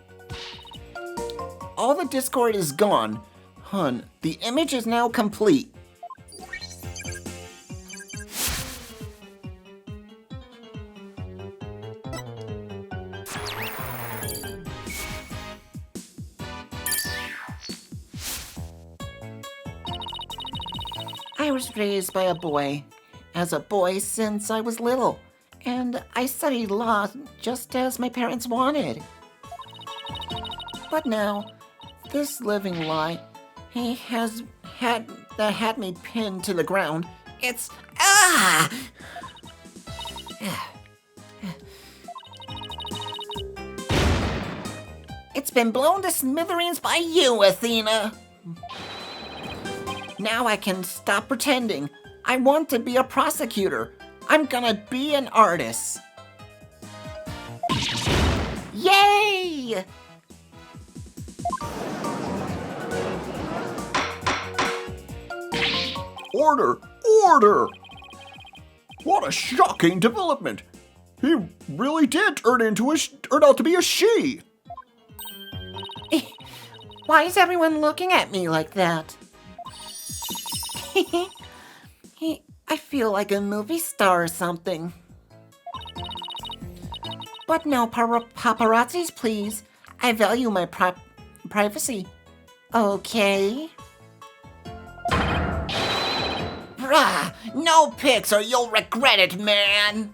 all the Discord is gone. Hun, the image is now complete. I was raised by a boy, as a boy since I was little, and I studied law just as my parents wanted. But now, this living lie, he has had me pinned to the ground. It's It's been blown to smithereens by you, Athena. Now I can stop pretending. I want to be a prosecutor. I'm gonna be an artist. Yay! Order! Order! What a shocking development! He really did turn out to be a she! Why is everyone looking at me like that? I feel like a movie star or something. But no paparazzis, please. I value my privacy. Okay? Bruh, no pics or you'll regret it, man!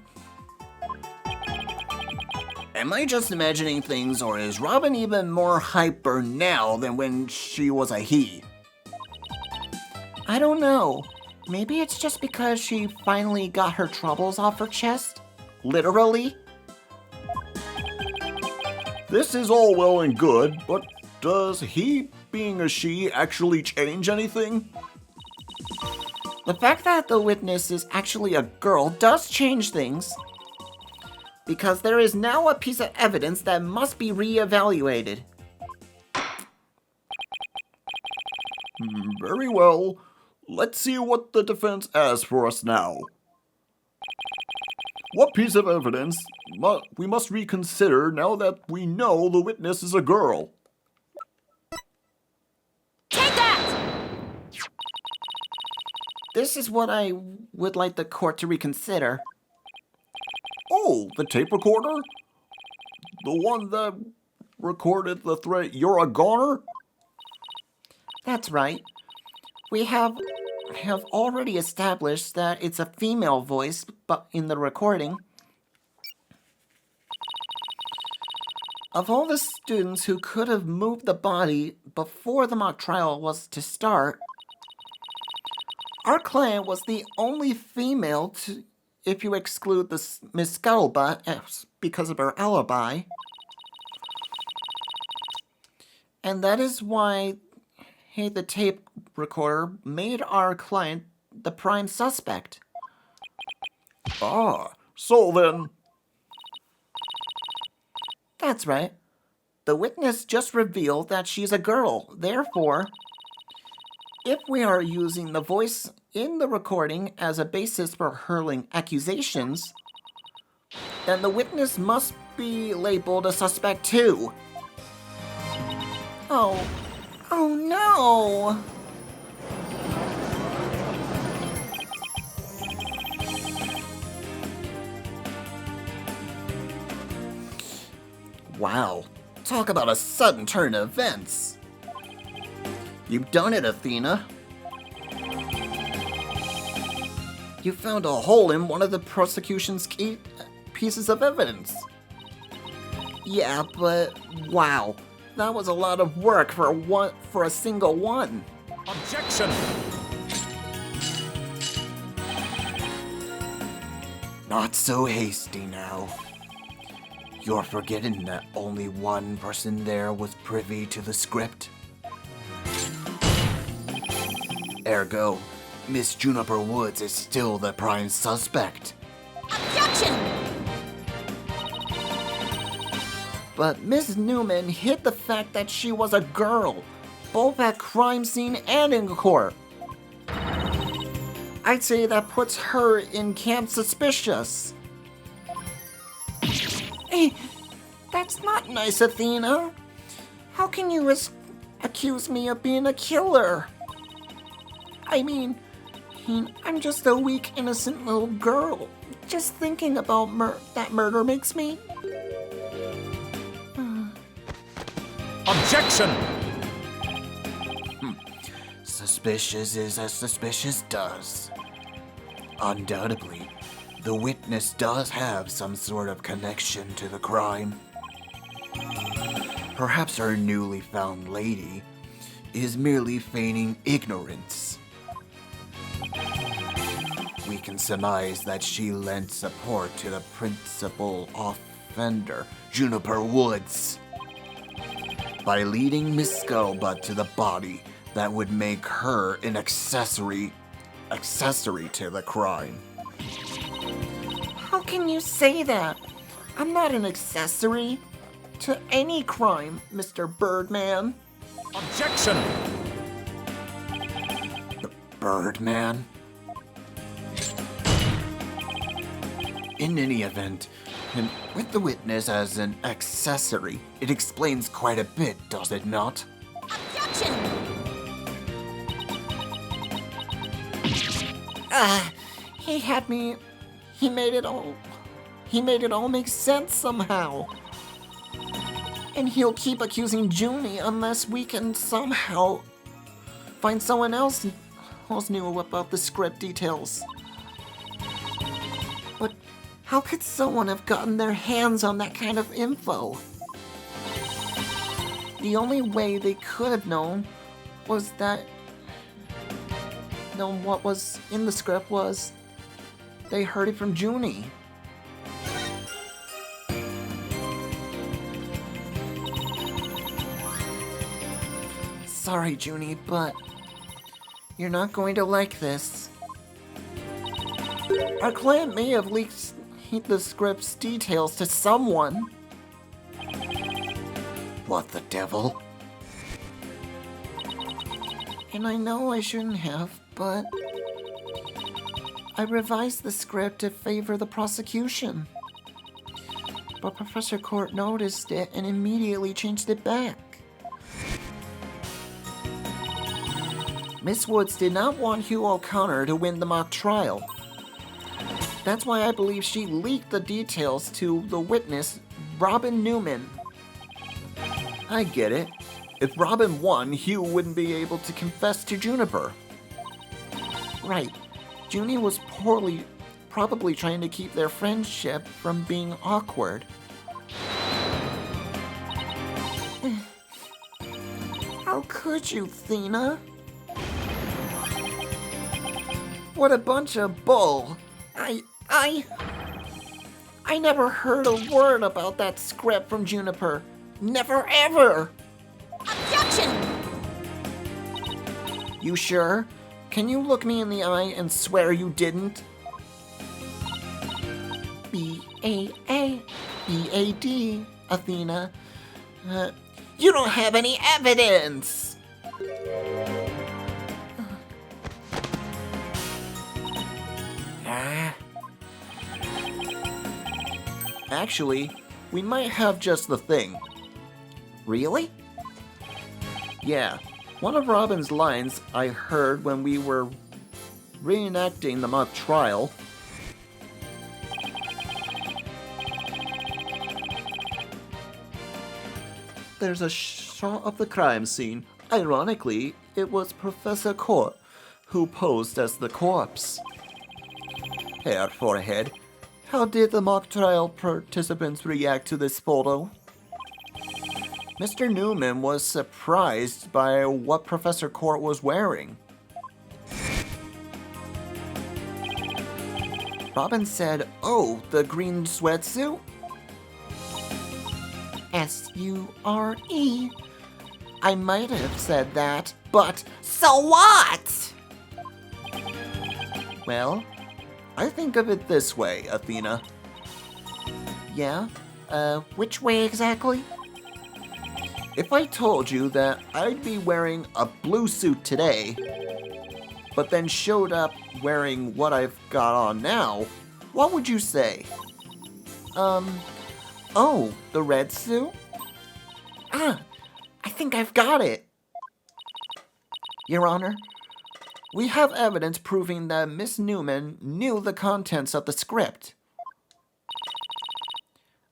Am I just imagining things, or is Robin even more hyper now than when she was a he? I don't know. Maybe it's just because she finally got her troubles off her chest? Literally? This is all well and good, but does he being a she actually change anything? The fact that the witness is actually a girl does change things. Because there is now a piece of evidence that must be re-evaluated. Very well. Let's see what the defense has for us now. What piece of evidence we must reconsider now that we know the witness is a girl? Take that! This is what I would like the court to reconsider. Oh, the tape recorder? The one that recorded the threat, "You're a goner"? That's right. We have already established that it's a female voice but in the recording. Of all the students who could have moved the body before the mock trial was to start, our client was the only female to, if you exclude Miss Scuttlebutt because of her alibi. And that is why the tape recorder made our client the prime suspect. Ah, so then... That's right. The witness just revealed that she's a girl. Therefore, if we are using the voice in the recording as a basis for hurling accusations, then the witness must be labeled a suspect too. Oh no! Wow, talk about a sudden turn of events. You've done it, Athena. You found a hole in one of the prosecution's key pieces of evidence. Yeah, but wow, that was a lot of work for a single one. Objection! Not so hasty now. You're forgetting that only one person there was privy to the script. Ergo, Miss Juniper Woods is still the prime suspect. Objection! But Miss Newman hid the fact that she was a girl, both at crime scene and in court. I'd say that puts her in camp suspicious. Hey, that's not nice, Athena. How can you accuse me of being a killer? I mean, I'm just a weak, innocent little girl. Just thinking about that murder makes me... Objection! Suspicious is as suspicious does. Undoubtedly, the witness does have some sort of connection to the crime. Perhaps our newly found lady is merely feigning ignorance. We can surmise that she lent support to the principal offender, Juniper Woods, by leading Miss Scuttlebutt to the body that would make her an accessory to the crime. How can you say that? I'm not an accessory to any crime, Mr. Birdman. Objection! The Birdman? In any event, and with the witness as an accessory, it explains quite a bit, does it not? Objection! He made it all make sense somehow. And he'll keep accusing Junie unless we can somehow find someone else who knew about the script details. But how could someone have gotten their hands on that kind of info? The only way they could have known was that what was in the script was they heard it from Junie. Sorry, Junie, but you're not going to like this. Our client may have leaked the script's details to someone. What the devil? And I know I shouldn't have, but I revised the script to favor the prosecution. But Professor Court noticed it and immediately changed it back. Miss Woods did not want Hugh O'Connor to win the mock trial. That's why I believe she leaked the details to the witness, Robin Newman. I get it. If Robin won, Hugh wouldn't be able to confess to Juniper. Right. Junie was probably trying to keep their friendship from being awkward. How could you, Thena? What a bunch of bull. I never heard a word about that script from Juniper. Never ever! Objection! You sure? Can you look me in the eye and swear you didn't? B-A-A-B-A-D, Athena. You don't have any evidence! Actually, we might have just the thing. Really? Yeah, one of Robin's lines I heard when we were reenacting the mock trial. there's a shot of the crime scene. Ironically, it was Professor Court who posed as the corpse. Hair forehead. How did the mock trial participants react to this photo? Mr. Newman was surprised by what Professor Court was wearing. Robin said, "Oh, the green sweatsuit?" S-U-R-E. I might have said that, but So what? well, I think of it this way, Athena. Yeah? Which way exactly? If I told you that I'd be wearing a blue suit today, but then showed up wearing what I've got on now, what would you say? Oh, the red suit? Ah, I think I've got it. Your Honor, we have evidence proving that Miss Newman knew the contents of the script.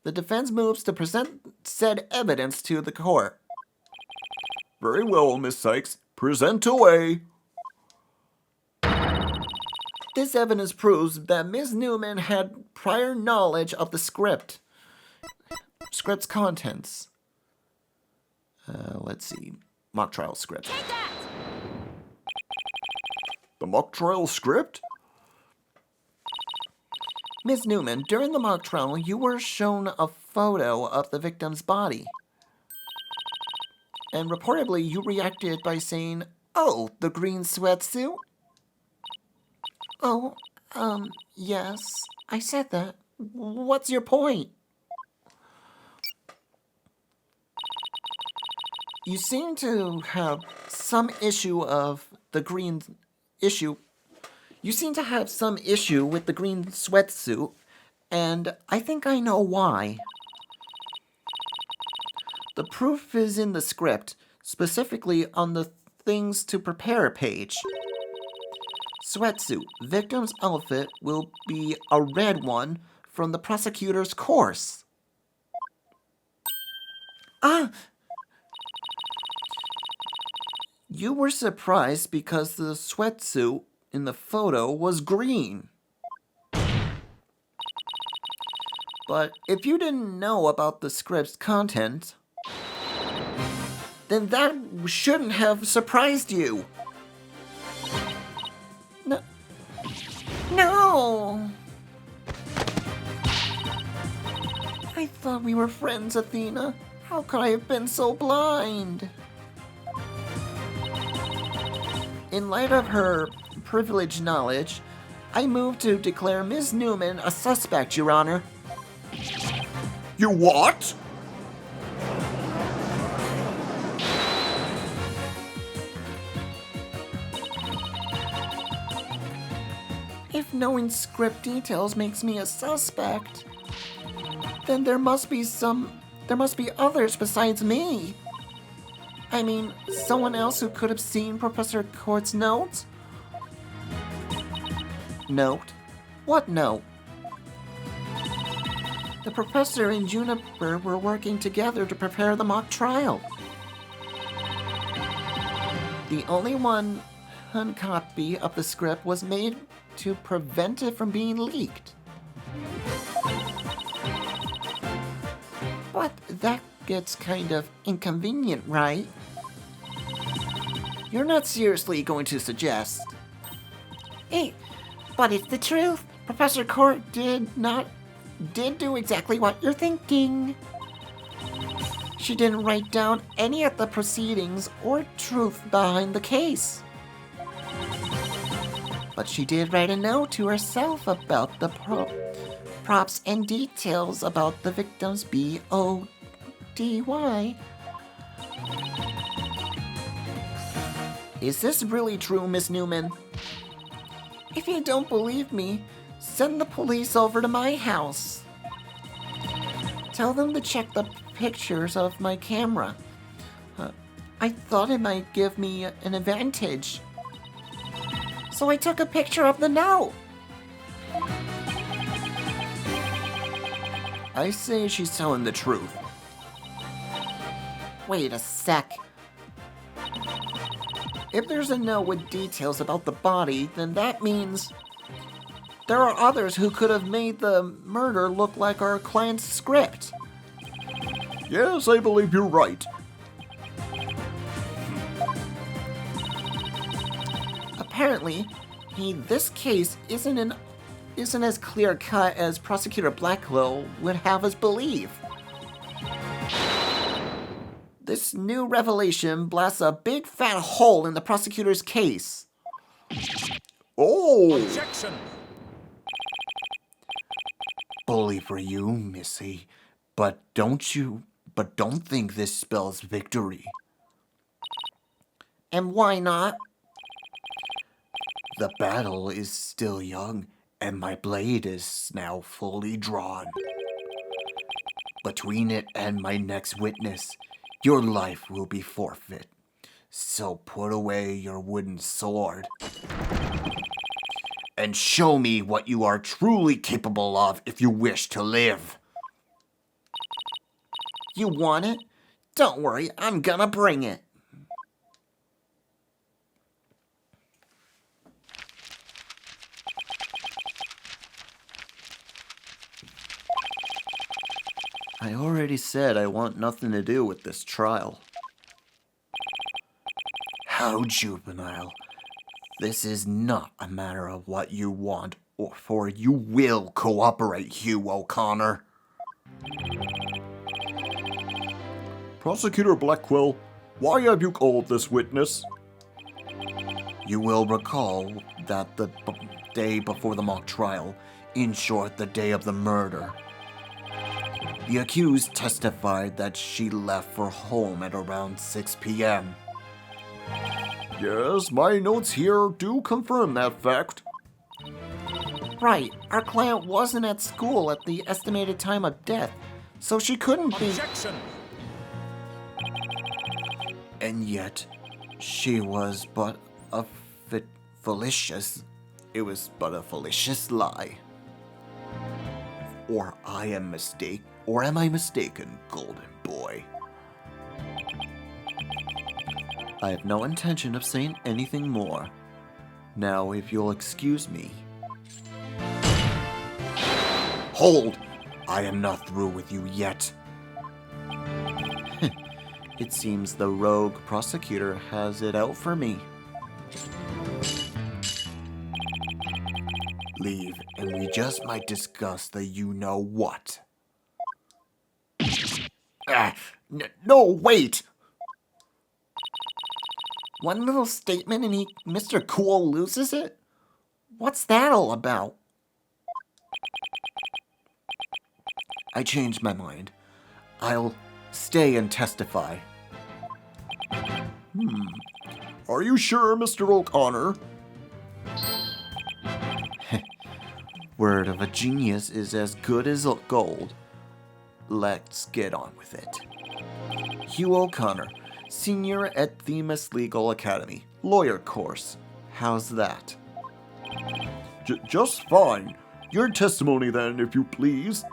The defense moves to present said evidence to the court. Very well, Miss Sykes. Present away. This evidence proves that Miss Newman had prior knowledge of the script's contents. Let's see. Mock trial script. The mock trial script? Ms. Newman, during the mock trial, you were shown a photo of the victim's body. And reportedly, you reacted by saying, "Oh, the green sweatsuit?" Oh, yes, I said that. What's your point? You seem to have some issue of the green issue. You seem to have some issue with the green sweatsuit, and I think I know why. The proof is in the script, specifically on the things to prepare page. Sweatsuit. Victim's outfit will be a red one from the prosecutor's course. Ah! You were surprised because the sweatsuit in the photo was green. But if you didn't know about the script's content, then that shouldn't have surprised you. No! I thought we were friends, Athena. How could I have been so blind? In light of her privileged knowledge, I move to declare Ms. Newman a suspect, Your Honor. You what? If knowing script details makes me a suspect, then there must be others besides me. I mean, someone else who could have seen Professor Court's notes? Note? What note? The professor and Juniper were working together to prepare the mock trial. The only one copy of the script was made to prevent it from being leaked. But that gets kind of inconvenient, right? You're not seriously going to suggest. Hey, but it's the truth. Professor Court did do exactly what you're thinking. She didn't write down any of the proceedings or truth behind the case. But she did write a note to herself about the props and details about the victim's B.O.D.Y. Is this really true, Miss Newman? If you don't believe me, send the police over to my house. Tell them to check the pictures of my camera. I thought it might give me an advantage. So I took a picture of the note. I say she's telling the truth. Wait a sec. If there's a note with details about the body, then that means there are others who could have made the murder look like our client's script. Yes, I believe you're right. Apparently, this case isn't as clear-cut as Prosecutor Blackwell would have us believe. This new revelation blasts a big fat hole in the prosecutor's case. Oh! Objection! Bully for you, Missy. But don't think this spells victory. And why not? The battle is still young, and my blade is now fully drawn. Between it and my next witness, your life will be forfeit. So put away your wooden sword and show me what you are truly capable of if you wish to live. You want it? Don't worry, I'm gonna bring it. I already said I want nothing to do with this trial. How juvenile. This is not a matter of what you want, or for you will cooperate, Hugh O'Connor. Prosecutor Blackwell, why have you called this witness? You will recall that the day before the mock trial, in short, the day of the murder, the accused testified that she left for home at around 6 p.m. Yes, my notes here do confirm that fact. Right, our client wasn't at school at the estimated time of death, so she couldn't be. Objection! And yet, she was but a fallacious. It was but a fallacious lie. Or am I mistaken, Golden Boy? I have no intention of saying anything more. Now, if you'll excuse me. Hold! I am not through with you yet. It seems the rogue prosecutor has it out for me. Leave, and we just might discuss the you-know-what. No, wait! One little statement and Mr. Cool loses it? What's that all about? I changed my mind. I'll stay and testify. Are you sure, Mr. O'Connor? Word of a genius is as good as gold. Let's get on with it. Hugh O'Connor, senior at Themis Legal Academy, lawyer course. How's that? Just fine. Your testimony then, if you please.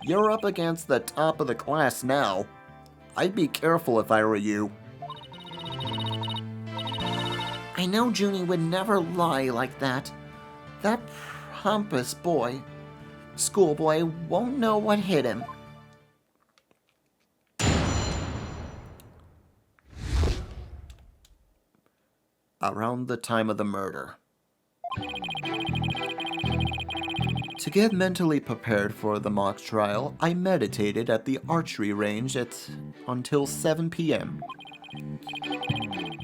You're up against the top of the class now. I'd be careful if I were you. I know Junie would never lie like that. That pompous schoolboy won't know what hit him. Around the time of the murder. To get mentally prepared for the mock trial, I meditated at the archery range until 7 p.m.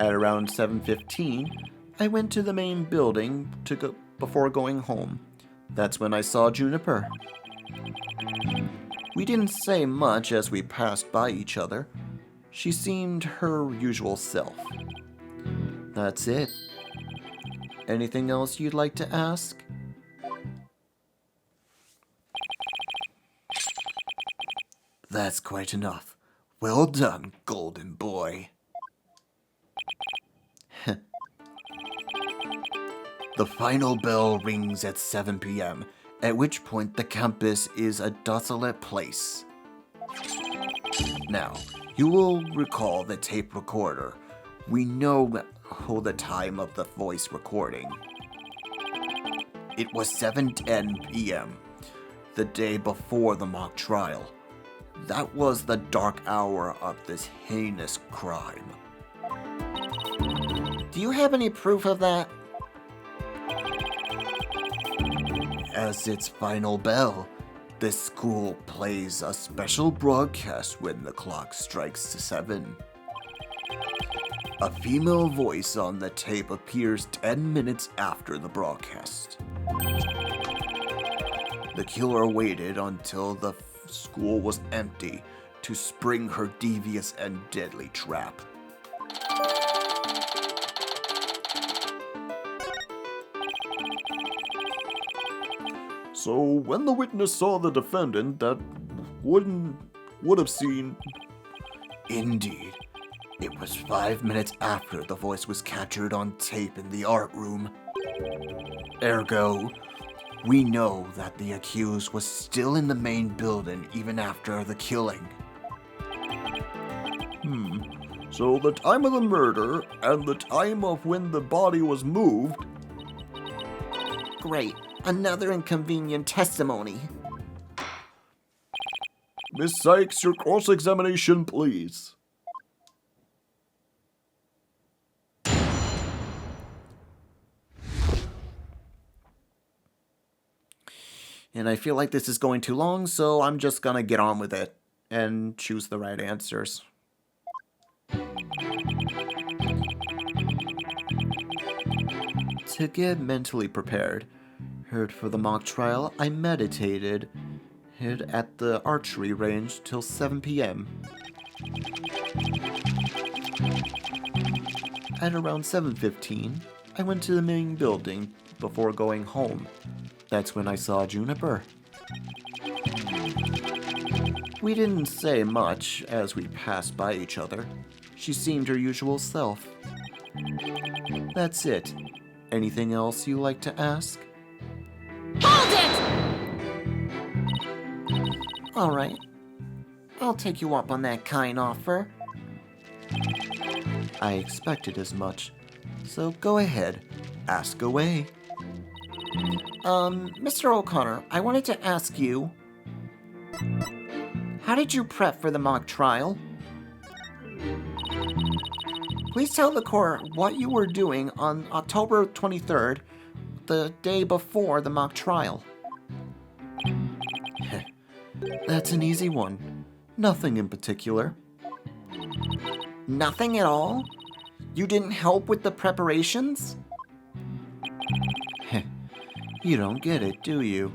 At around 7:15, I went to the main building before going home. That's when I saw Juniper. We didn't say much as we passed by each other. She seemed her usual self. That's it. Anything else you'd like to ask? That's quite enough. Well done, Golden Boy. The final bell rings at 7 p.m., at which point the campus is a desolate place. Now, you will recall the tape recorder. We know the time of the voice recording. It was 7:10 p.m., the day before the mock trial. That was the dark hour of this heinous crime. Do you have any proof of that? As its final bell, this school plays a special broadcast when the clock strikes 7. A female voice on the tape appears 10 minutes after the broadcast. The killer waited until the school was empty to spring her devious and deadly trap. So when the witness saw the defendant, that would have seen... Indeed. It was 5 minutes after the voice was captured on tape in the art room. Ergo, we know that the accused was still in the main building even after the killing. So the time of the murder and the time of when the body was moved... Great. Another inconvenient testimony. Miss Sykes, your cross-examination, please. And I feel like this is going too long, so I'm just gonna get on with it and choose the right answers. To get mentally prepared for the mock trial, I meditated at the archery range till 7 p.m. At around 7:15, I went to the main building before going home. That's when I saw Juniper. We didn't say much as we passed by each other. She seemed her usual self. That's it. Anything else you like to ask? Hold it! All right. I'll take you up on that kind offer. I expected as much. So go ahead. Ask away. Mr. O'Connor, I wanted to ask you, how did you prep for the mock trial? Please tell the court what you were doing on October 23rd, the day before the mock trial. That's an easy one. Nothing in particular. Nothing at all? You didn't help with the preparations? You don't get it, do you?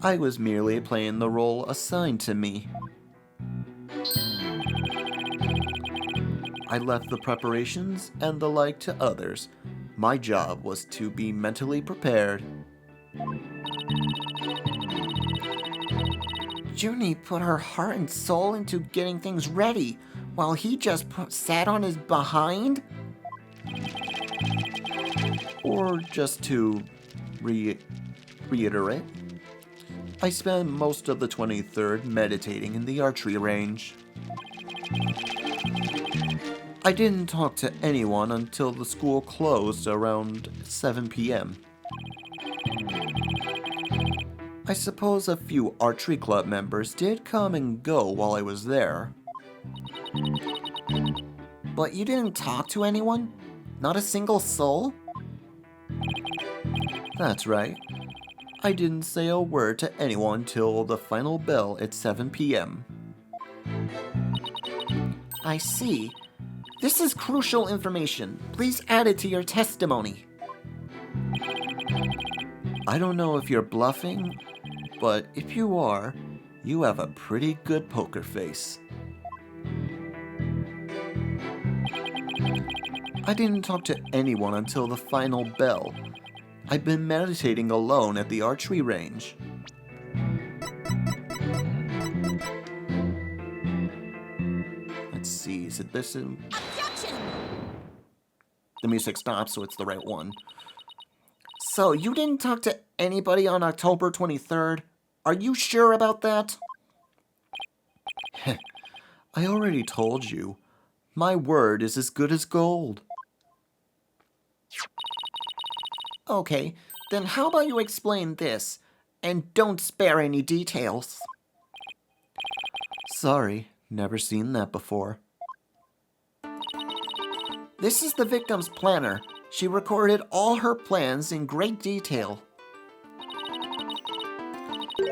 I was merely playing the role assigned to me. I left the preparations and the like to others. My job was to be mentally prepared. Junie put her heart and soul into getting things ready, while he just sat on his behind? Or just to reiterate, I spent most of the 23rd meditating in the archery range. I didn't talk to anyone until the school closed around 7 p.m. I suppose a few archery club members did come and go while I was there. But you didn't talk to anyone? Not a single soul? That's right. I didn't say a word to anyone till the final bell at 7 p.m. I see. This is crucial information. Please add it to your testimony. I don't know if you're bluffing, but if you are, you have a pretty good poker face. I didn't talk to anyone until the final bell. I've been meditating alone at the archery range. Let's see, is it this? Objection! The music stops, so it's the right one. So, you didn't talk to anybody on October 23rd? Are you sure about that? I already told you. My word is as good as gold. Okay, then how about you explain this, and don't spare any details? Sorry, never seen that before. This is the victim's planner. She recorded all her plans in great detail.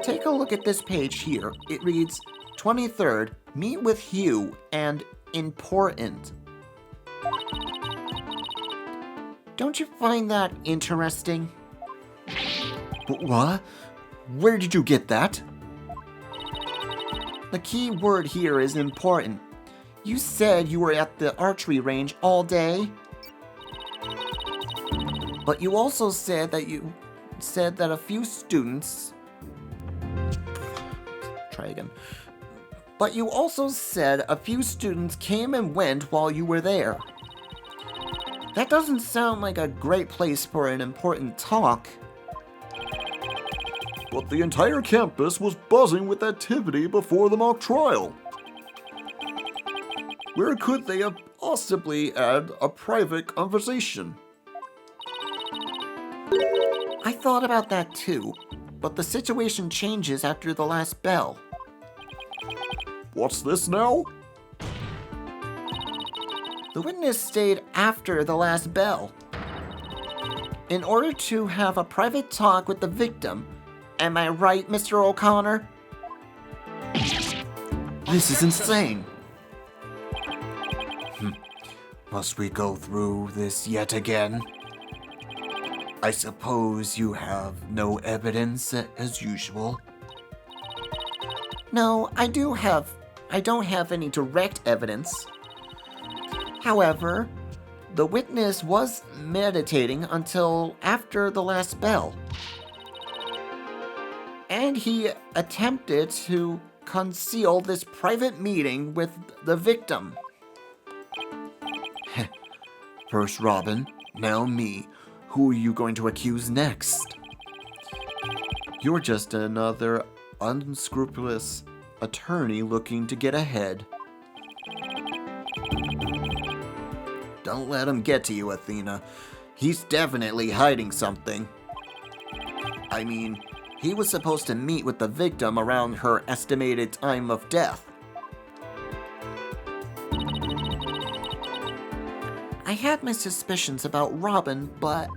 Take a look at this page here. It reads, 23rd, meet with Hugh, and important. Don't you find that interesting? But what? Where did you get that? The key word here is important. You said you were at the archery range all day, but you also said that a few students... Try again. But you also said a few students came and went while you were there. That doesn't sound like a great place for an important talk. But the entire campus was buzzing with activity before the mock trial. Where could they have possibly had a private conversation? I thought about that too, but the situation changes after the last bell. What's this now? The witness stayed after the last bell in order to have a private talk with the victim. Am I right, Mr. O'Connor? This is insane. Must we go through this yet again? I suppose you have no evidence as usual. No, I don't have any direct evidence. However, the witness was meditating until after the last bell. And he attempted to conceal this private meeting with the victim. First Robin, now me. Who are you going to accuse next? You're just another unscrupulous attorney looking to get ahead. Don't let him get to you, Athena. He's definitely hiding something. I mean, he was supposed to meet with the victim around her estimated time of death. I had my suspicions about Robin, but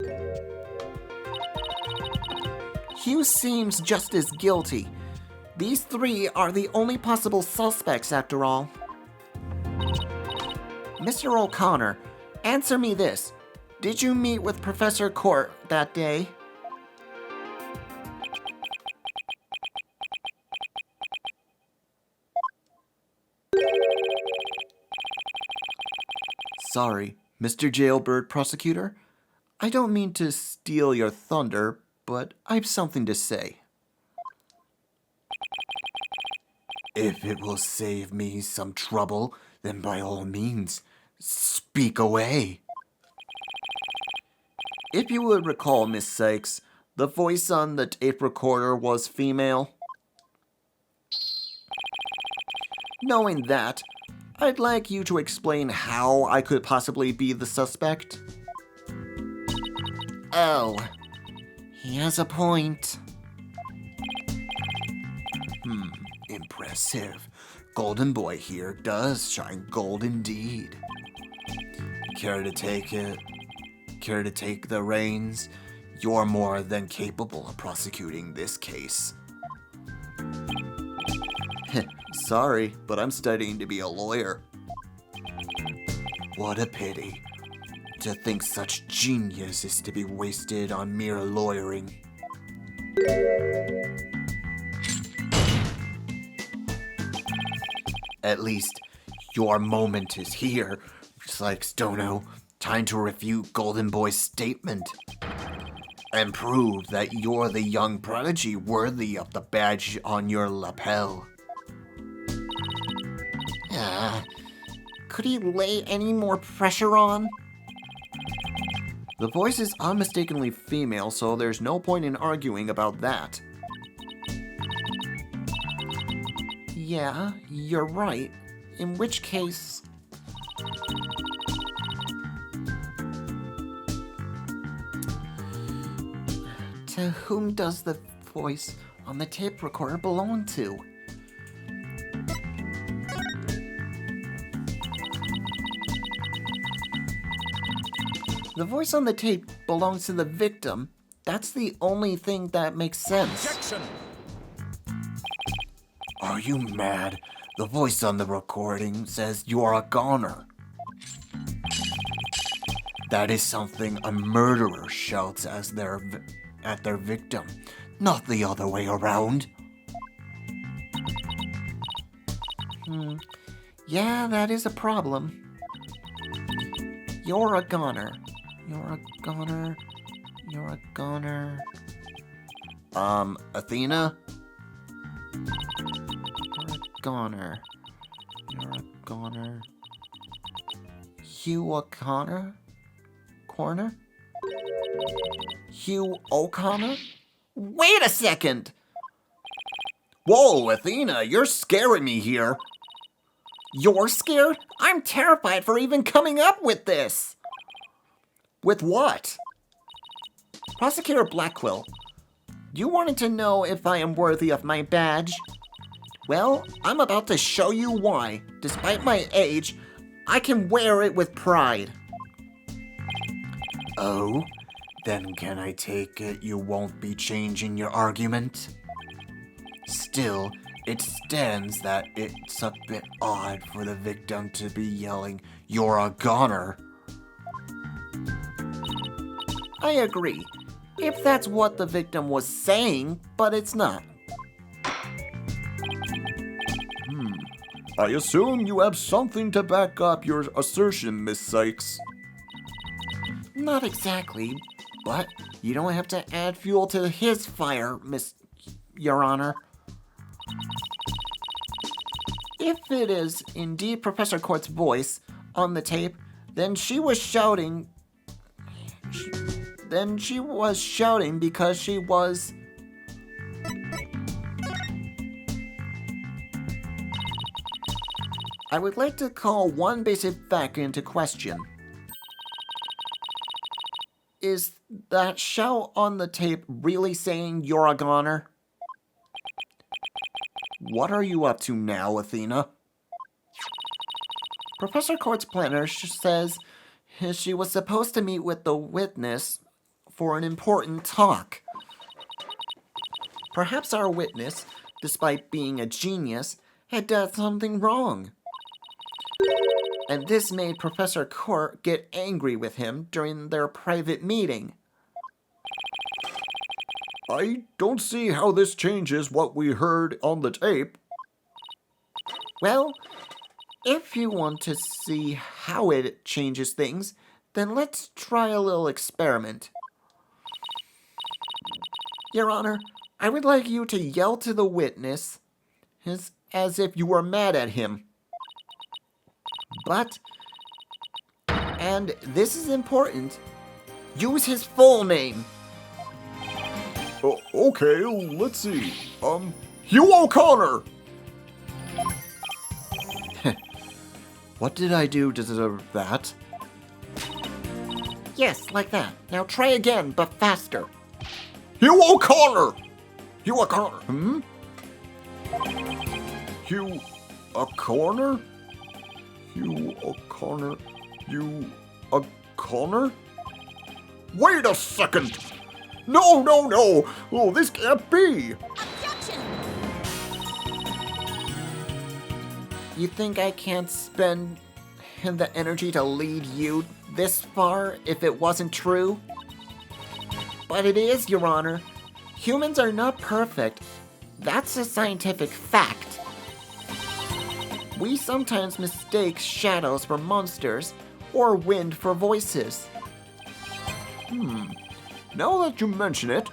Hugh seems just as guilty. These three are the only possible suspects after all. Mr. O'Connor, answer me this. Did you meet with Professor Court that day? Sorry, Mr. Jailbird Prosecutor. I don't mean to steal your thunder, but I've something to say. If it will save me some trouble, then by all means, speak away. If you would recall, Miss Sykes, the voice on the tape recorder was female. Knowing that, I'd like you to explain how I could possibly be the suspect. Oh, he has a point. Impressive. Golden Boy here does shine gold indeed. Care to take it? Care to take the reins? You're more than capable of prosecuting this case. Sorry, but I'm studying to be a lawyer. What a pity. To think such genius is to be wasted on mere lawyering. At least, your moment is here. Just like Stono, time to refute Golden Boy's statement. And prove that you're the young prodigy worthy of the badge on your lapel. Could he lay any more pressure on? The voice is unmistakably female, so there's no point in arguing about that. Yeah, you're right. In which case... To whom does the voice on the tape recorder belong to? The voice on the tape belongs to the victim. That's the only thing that makes sense. Objection! Are you mad? The voice on the recording says you're a goner. That is something a murderer shouts at their victim, not the other way around. Yeah, that is a problem. You're a goner. You're a goner. You're a goner. Athena? You're a goner. You're a goner. Hugh O'Connor? Corner? Hugh O'Connor? Wait a second! Whoa, Athena, you're scaring me here. You're scared? I'm terrified for even coming up with this! With what? Prosecutor Blackquill, you wanted to know if I am worthy of my badge? Well, I'm about to show you why. Despite my age, I can wear it with pride. Oh? Then can I take it you won't be changing your argument? Still, it stands that it's a bit odd for the victim to be yelling, "You're a goner." I agree, if that's what the victim was saying, but it's not. I assume you have something to back up your assertion, Miss Sykes. Not exactly, but you don't have to add fuel to his fire, Your Honor. If it is indeed Professor Court's voice on the tape, then she was shouting because she was... I would like to call one basic fact into question. Is that shout on the tape really saying you're a goner? What are you up to now, Athena? Professor Court's planner says she was supposed to meet with the witness for an important talk. Perhaps our witness, despite being a genius, had done something wrong. And this made Professor Court get angry with him during their private meeting. I don't see how this changes what we heard on the tape. Well, if you want to see how it changes things, then let's try a little experiment. Your Honor, I would like you to yell to the witness as if you were mad at him. But, and this is important, use his full name. Okay, let's see. Hugh O'Connor! What did I do to deserve that? Yes, like that. Now try again, but faster. Hugh O'Connor! Hugh O'Connor, Hugh O'Connor? Hugh O'Connor? Hugh O'Connor? Wait a second! No! Oh, this can't be! Objection! You think I can't spend the energy to lead you this far if it wasn't true? But it is, Your Honor. Humans are not perfect. That's a scientific fact. We sometimes mistake shadows for monsters or wind for voices. Now that you mention it,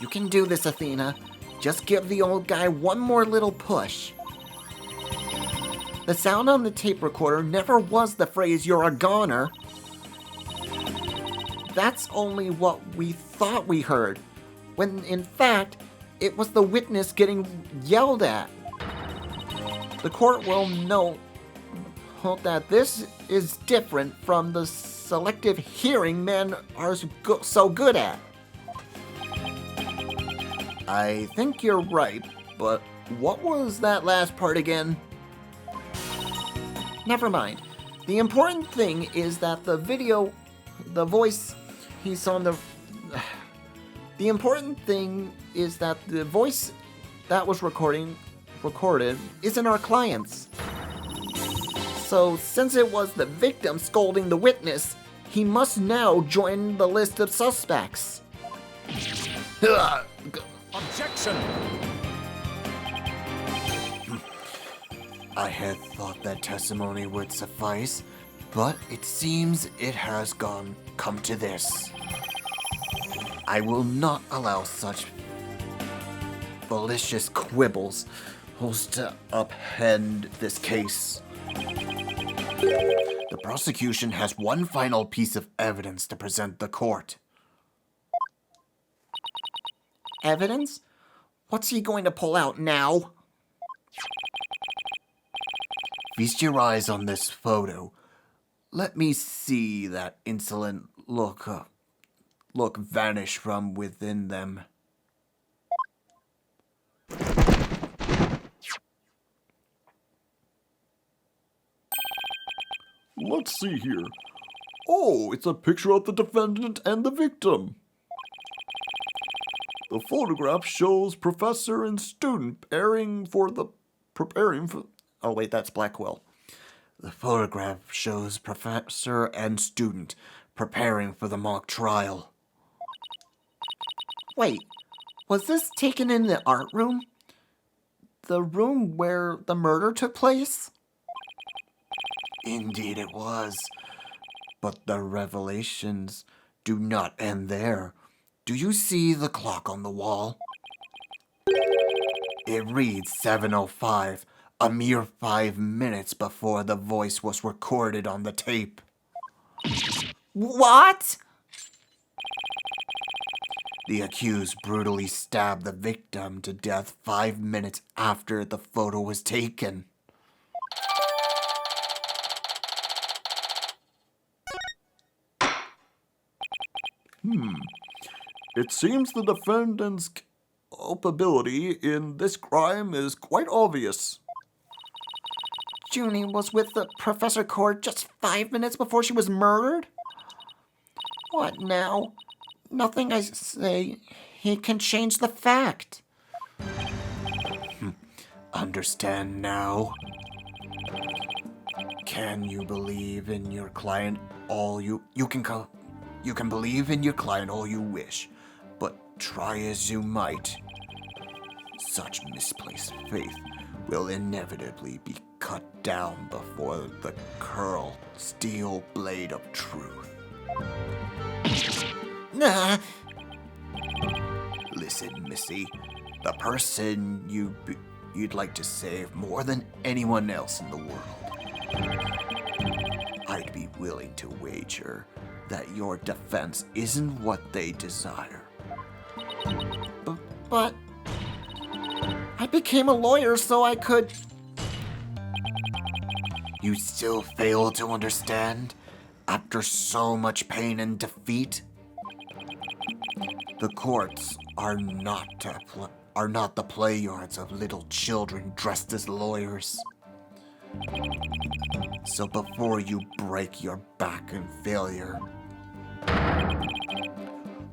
You can do this, Athena. Just give the old guy one more little push. The sound on the tape recorder never was the phrase, "You're a goner." That's only what we thought we heard, when in fact, it was the witness getting yelled at. the court will note that this is different from the selective hearing men are so good at. I think you're right, but what was that last part again? Never mind. The important thing is that the voice that was recorded isn't our client's. So since it was the victim scolding the witness, he must now join the list of suspects. Objection! I had thought that testimony would suffice, but it seems it has come to this. I will not allow such malicious quibbles to upend this case. The prosecution has one final piece of evidence to present the court. Evidence? What's he going to pull out now? Feast your eyes on this photo. Let me see that insolent look vanish from within them. Let's see here. Oh, it's a picture of the defendant and the victim. The photograph shows professor and student preparing for. Oh wait, that's Blackwell. The photograph shows professor and student preparing for the mock trial. Wait, was this taken in the art room? The room where the murder took place? Indeed it was. But the revelations do not end there. Do you see the clock on the wall? It reads 7:05, a mere 5 minutes before the voice was recorded on the tape. What? The accused brutally stabbed the victim to death 5 minutes after the photo was taken. It seems the defendant's culpability in this crime is quite obvious. Junie was with the Professor Cord just 5 minutes before she was murdered? What now? Nothing I say he can change the fact. Understand now? Can you believe in your client all you can believe in your client all you wish, but try as you might, such misplaced faith will inevitably be cut down before the curled steel blade of truth. Nah. Listen, Missy, the person you'd like to save more than anyone else in the world, I'd be willing to wager that your defense isn't what they desire. But I became a lawyer so I could... You still fail to understand? After so much pain and defeat? The courts are not the play yards of little children dressed as lawyers. So before you break your back in failure,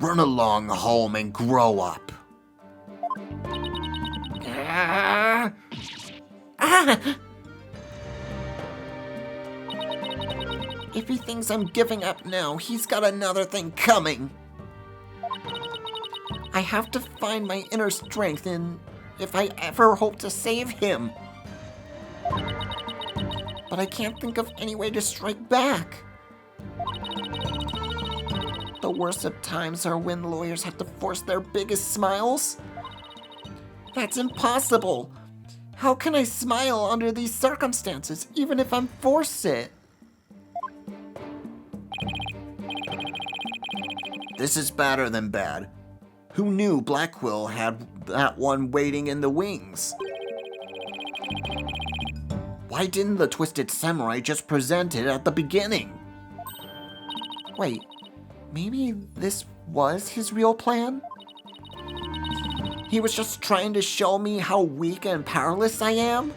run along home and grow up. If he thinks I'm giving up now, he's got another thing coming. I have to find my inner strength if I ever hope to save him. But I can't think of any way to strike back. The worst of times are when lawyers have to force their biggest smiles. That's impossible. How can I smile under these circumstances, even if I'm forced it? This is badder than bad. Who knew Blackwell had that one waiting in the wings? Why didn't the Twisted Samurai just present it at the beginning? Wait, maybe this was his real plan? He was just trying to show me how weak and powerless I am?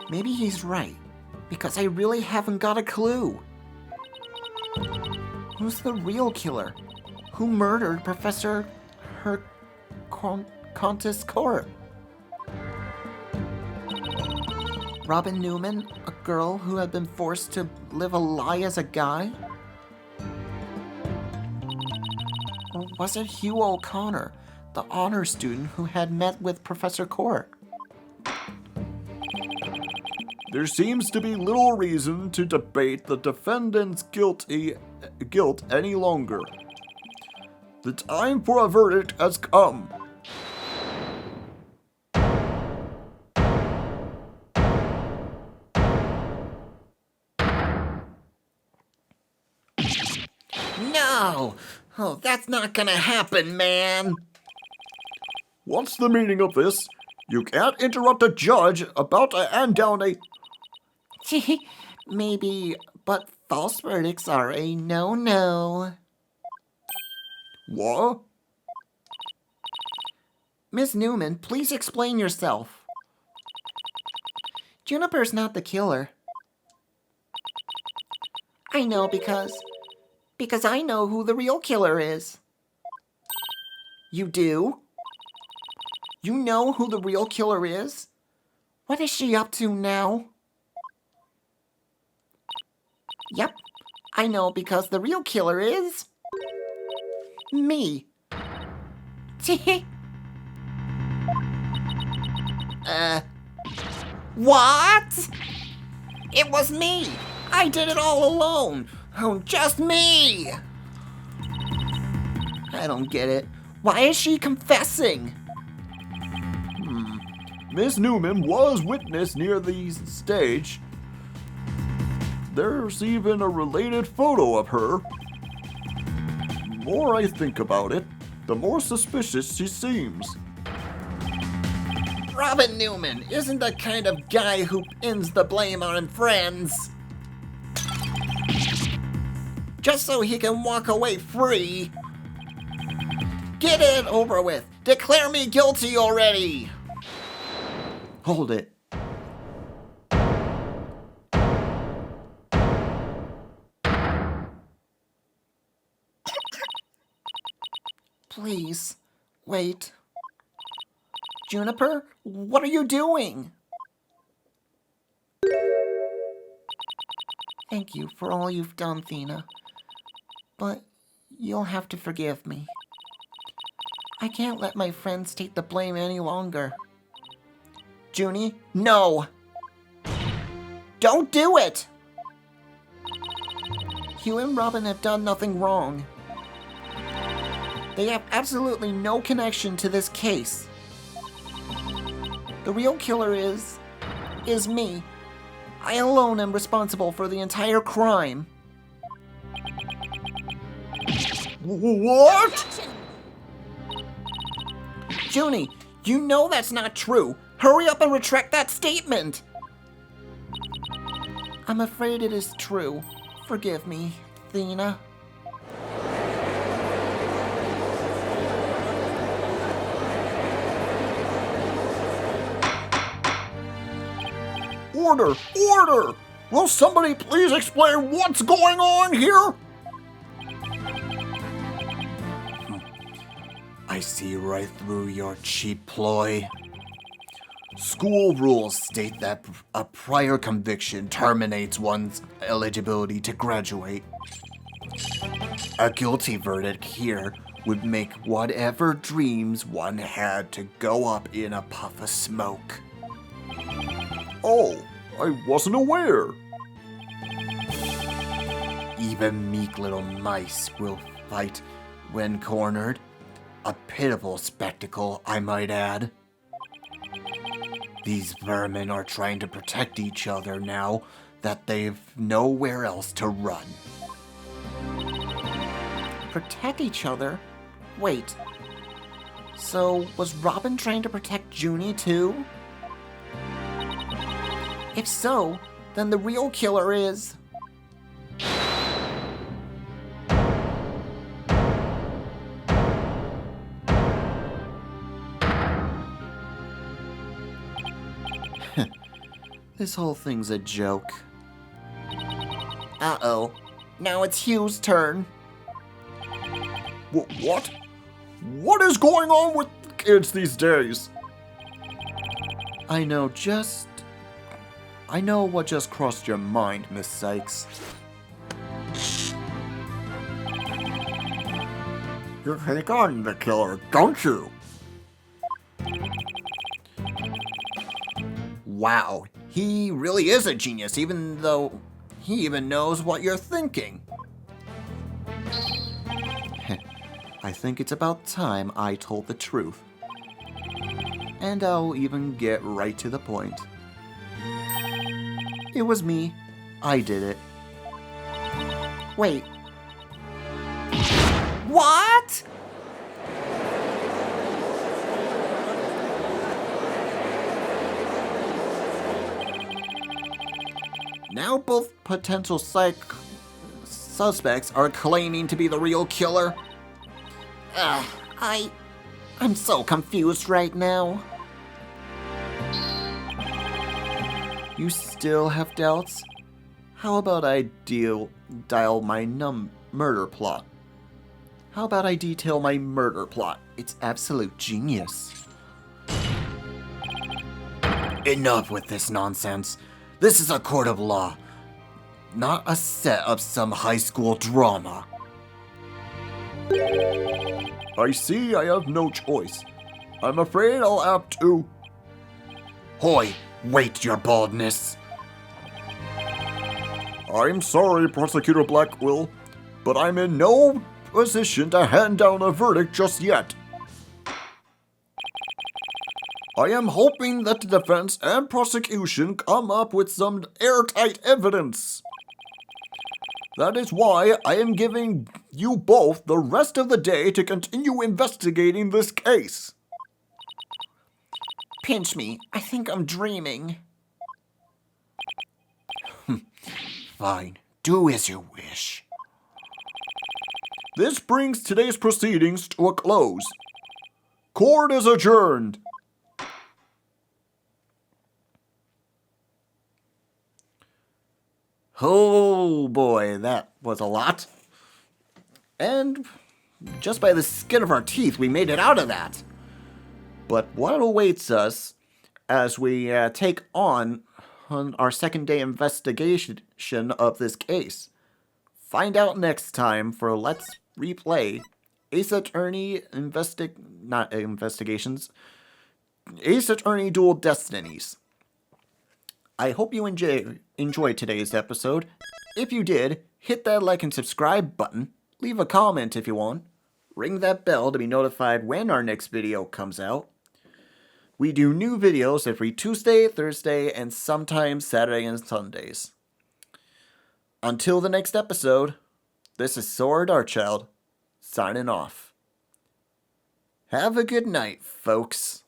Maybe he's right, because I really haven't got a clue. Who's the real killer? Who murdered Professor Countess Court? Robin Newman, a girl who had been forced to live a lie as a guy? Or was it Hugh O'Connor, the honor student who had met with Professor Court? There seems to be little reason to debate the defendant's guilt any longer. The time for a verdict has come. No! Oh, that's not gonna happen, man! What's the meaning of this? You can't interrupt a judge about to hand down a... Maybe, but false verdicts are a no-no. What? Miss Newman, please explain yourself. Juniper's not the killer. I know because I know who the real killer is. You do? You know who the real killer is? What is she up to now? Yep, I know because the real killer is... me. What? It was me. I did it all alone. Oh, just me. I don't get it. Why is she confessing? Miss Newman was witness near the stage. There's even a related photo of her. The more I think about it, the more suspicious she seems. Robin Newman isn't the kind of guy who pins the blame on friends. Just so he can walk away free. Get it over with. Declare me guilty already. Hold it. Please, wait. Juniper, what are you doing? Thank you for all you've done, Thena. But you'll have to forgive me. I can't let my friends take the blame any longer. Junie, no! Don't do it! Hugh and Robin have done nothing wrong. They have absolutely no connection to this case. The real killer is me. I alone am responsible for the entire crime. What? Junie, you know that's not true. Hurry up and retract that statement. I'm afraid it is true. Forgive me, Thena. Order! Order! Will somebody please explain what's going on here? I see right through your cheap ploy. School rules state that a prior conviction terminates one's eligibility to graduate. A guilty verdict here would make whatever dreams one had to go up in a puff of smoke. Oh, I wasn't aware. Even meek little mice will fight when cornered. A pitiful spectacle, I might add. These vermin are trying to protect each other now that they've nowhere else to run. Protect each other? Wait. So, was Robin trying to protect Junie too? If so, then the real killer is... This whole thing's a joke. Uh-oh. Now it's Hugh's turn. What? What is going on with kids these days? I know what just crossed your mind, Miss Sykes. You think I'm the killer, don't you? Wow, he really is a genius, even though he even knows what you're thinking. I think it's about time I told the truth. And I'll even get right to the point. It was me. I did it. Wait. What? Now both potential suspects are claiming to be the real killer. I'm so confused right now. You still have doubts? How about I dial my murder plot? How about I detail my murder plot? It's absolute genius. Enough with this nonsense. This is a court of law, not a set of some high school drama. I see I have no choice. I'm afraid I'll have to... Hoy, wait your baldness. I'm sorry, Prosecutor Blackwell, but I'm in no position to hand down a verdict just yet. I am hoping that the defense and prosecution come up with some airtight evidence. That is why I am giving you both the rest of the day to continue investigating this case. Pinch me. I think I'm dreaming. Fine, do as you wish. This brings today's proceedings to a close. Court is adjourned. Oh boy, that was a lot. And just by the skin of our teeth, we made it out of that. But what awaits us as we take on our second day investigation of this case? Find out next time for Let's Replay Ace Attorney Ace Attorney Dual Destinies. I hope you enjoyed today's episode. If you did, hit that like and subscribe button. Leave a comment if you want. Ring that bell to be notified when our next video comes out. We do new videos every Tuesday, Thursday, and sometimes Saturday and Sundays. Until the next episode, this is Saur Darkchylde, signing off. Have a good night, folks.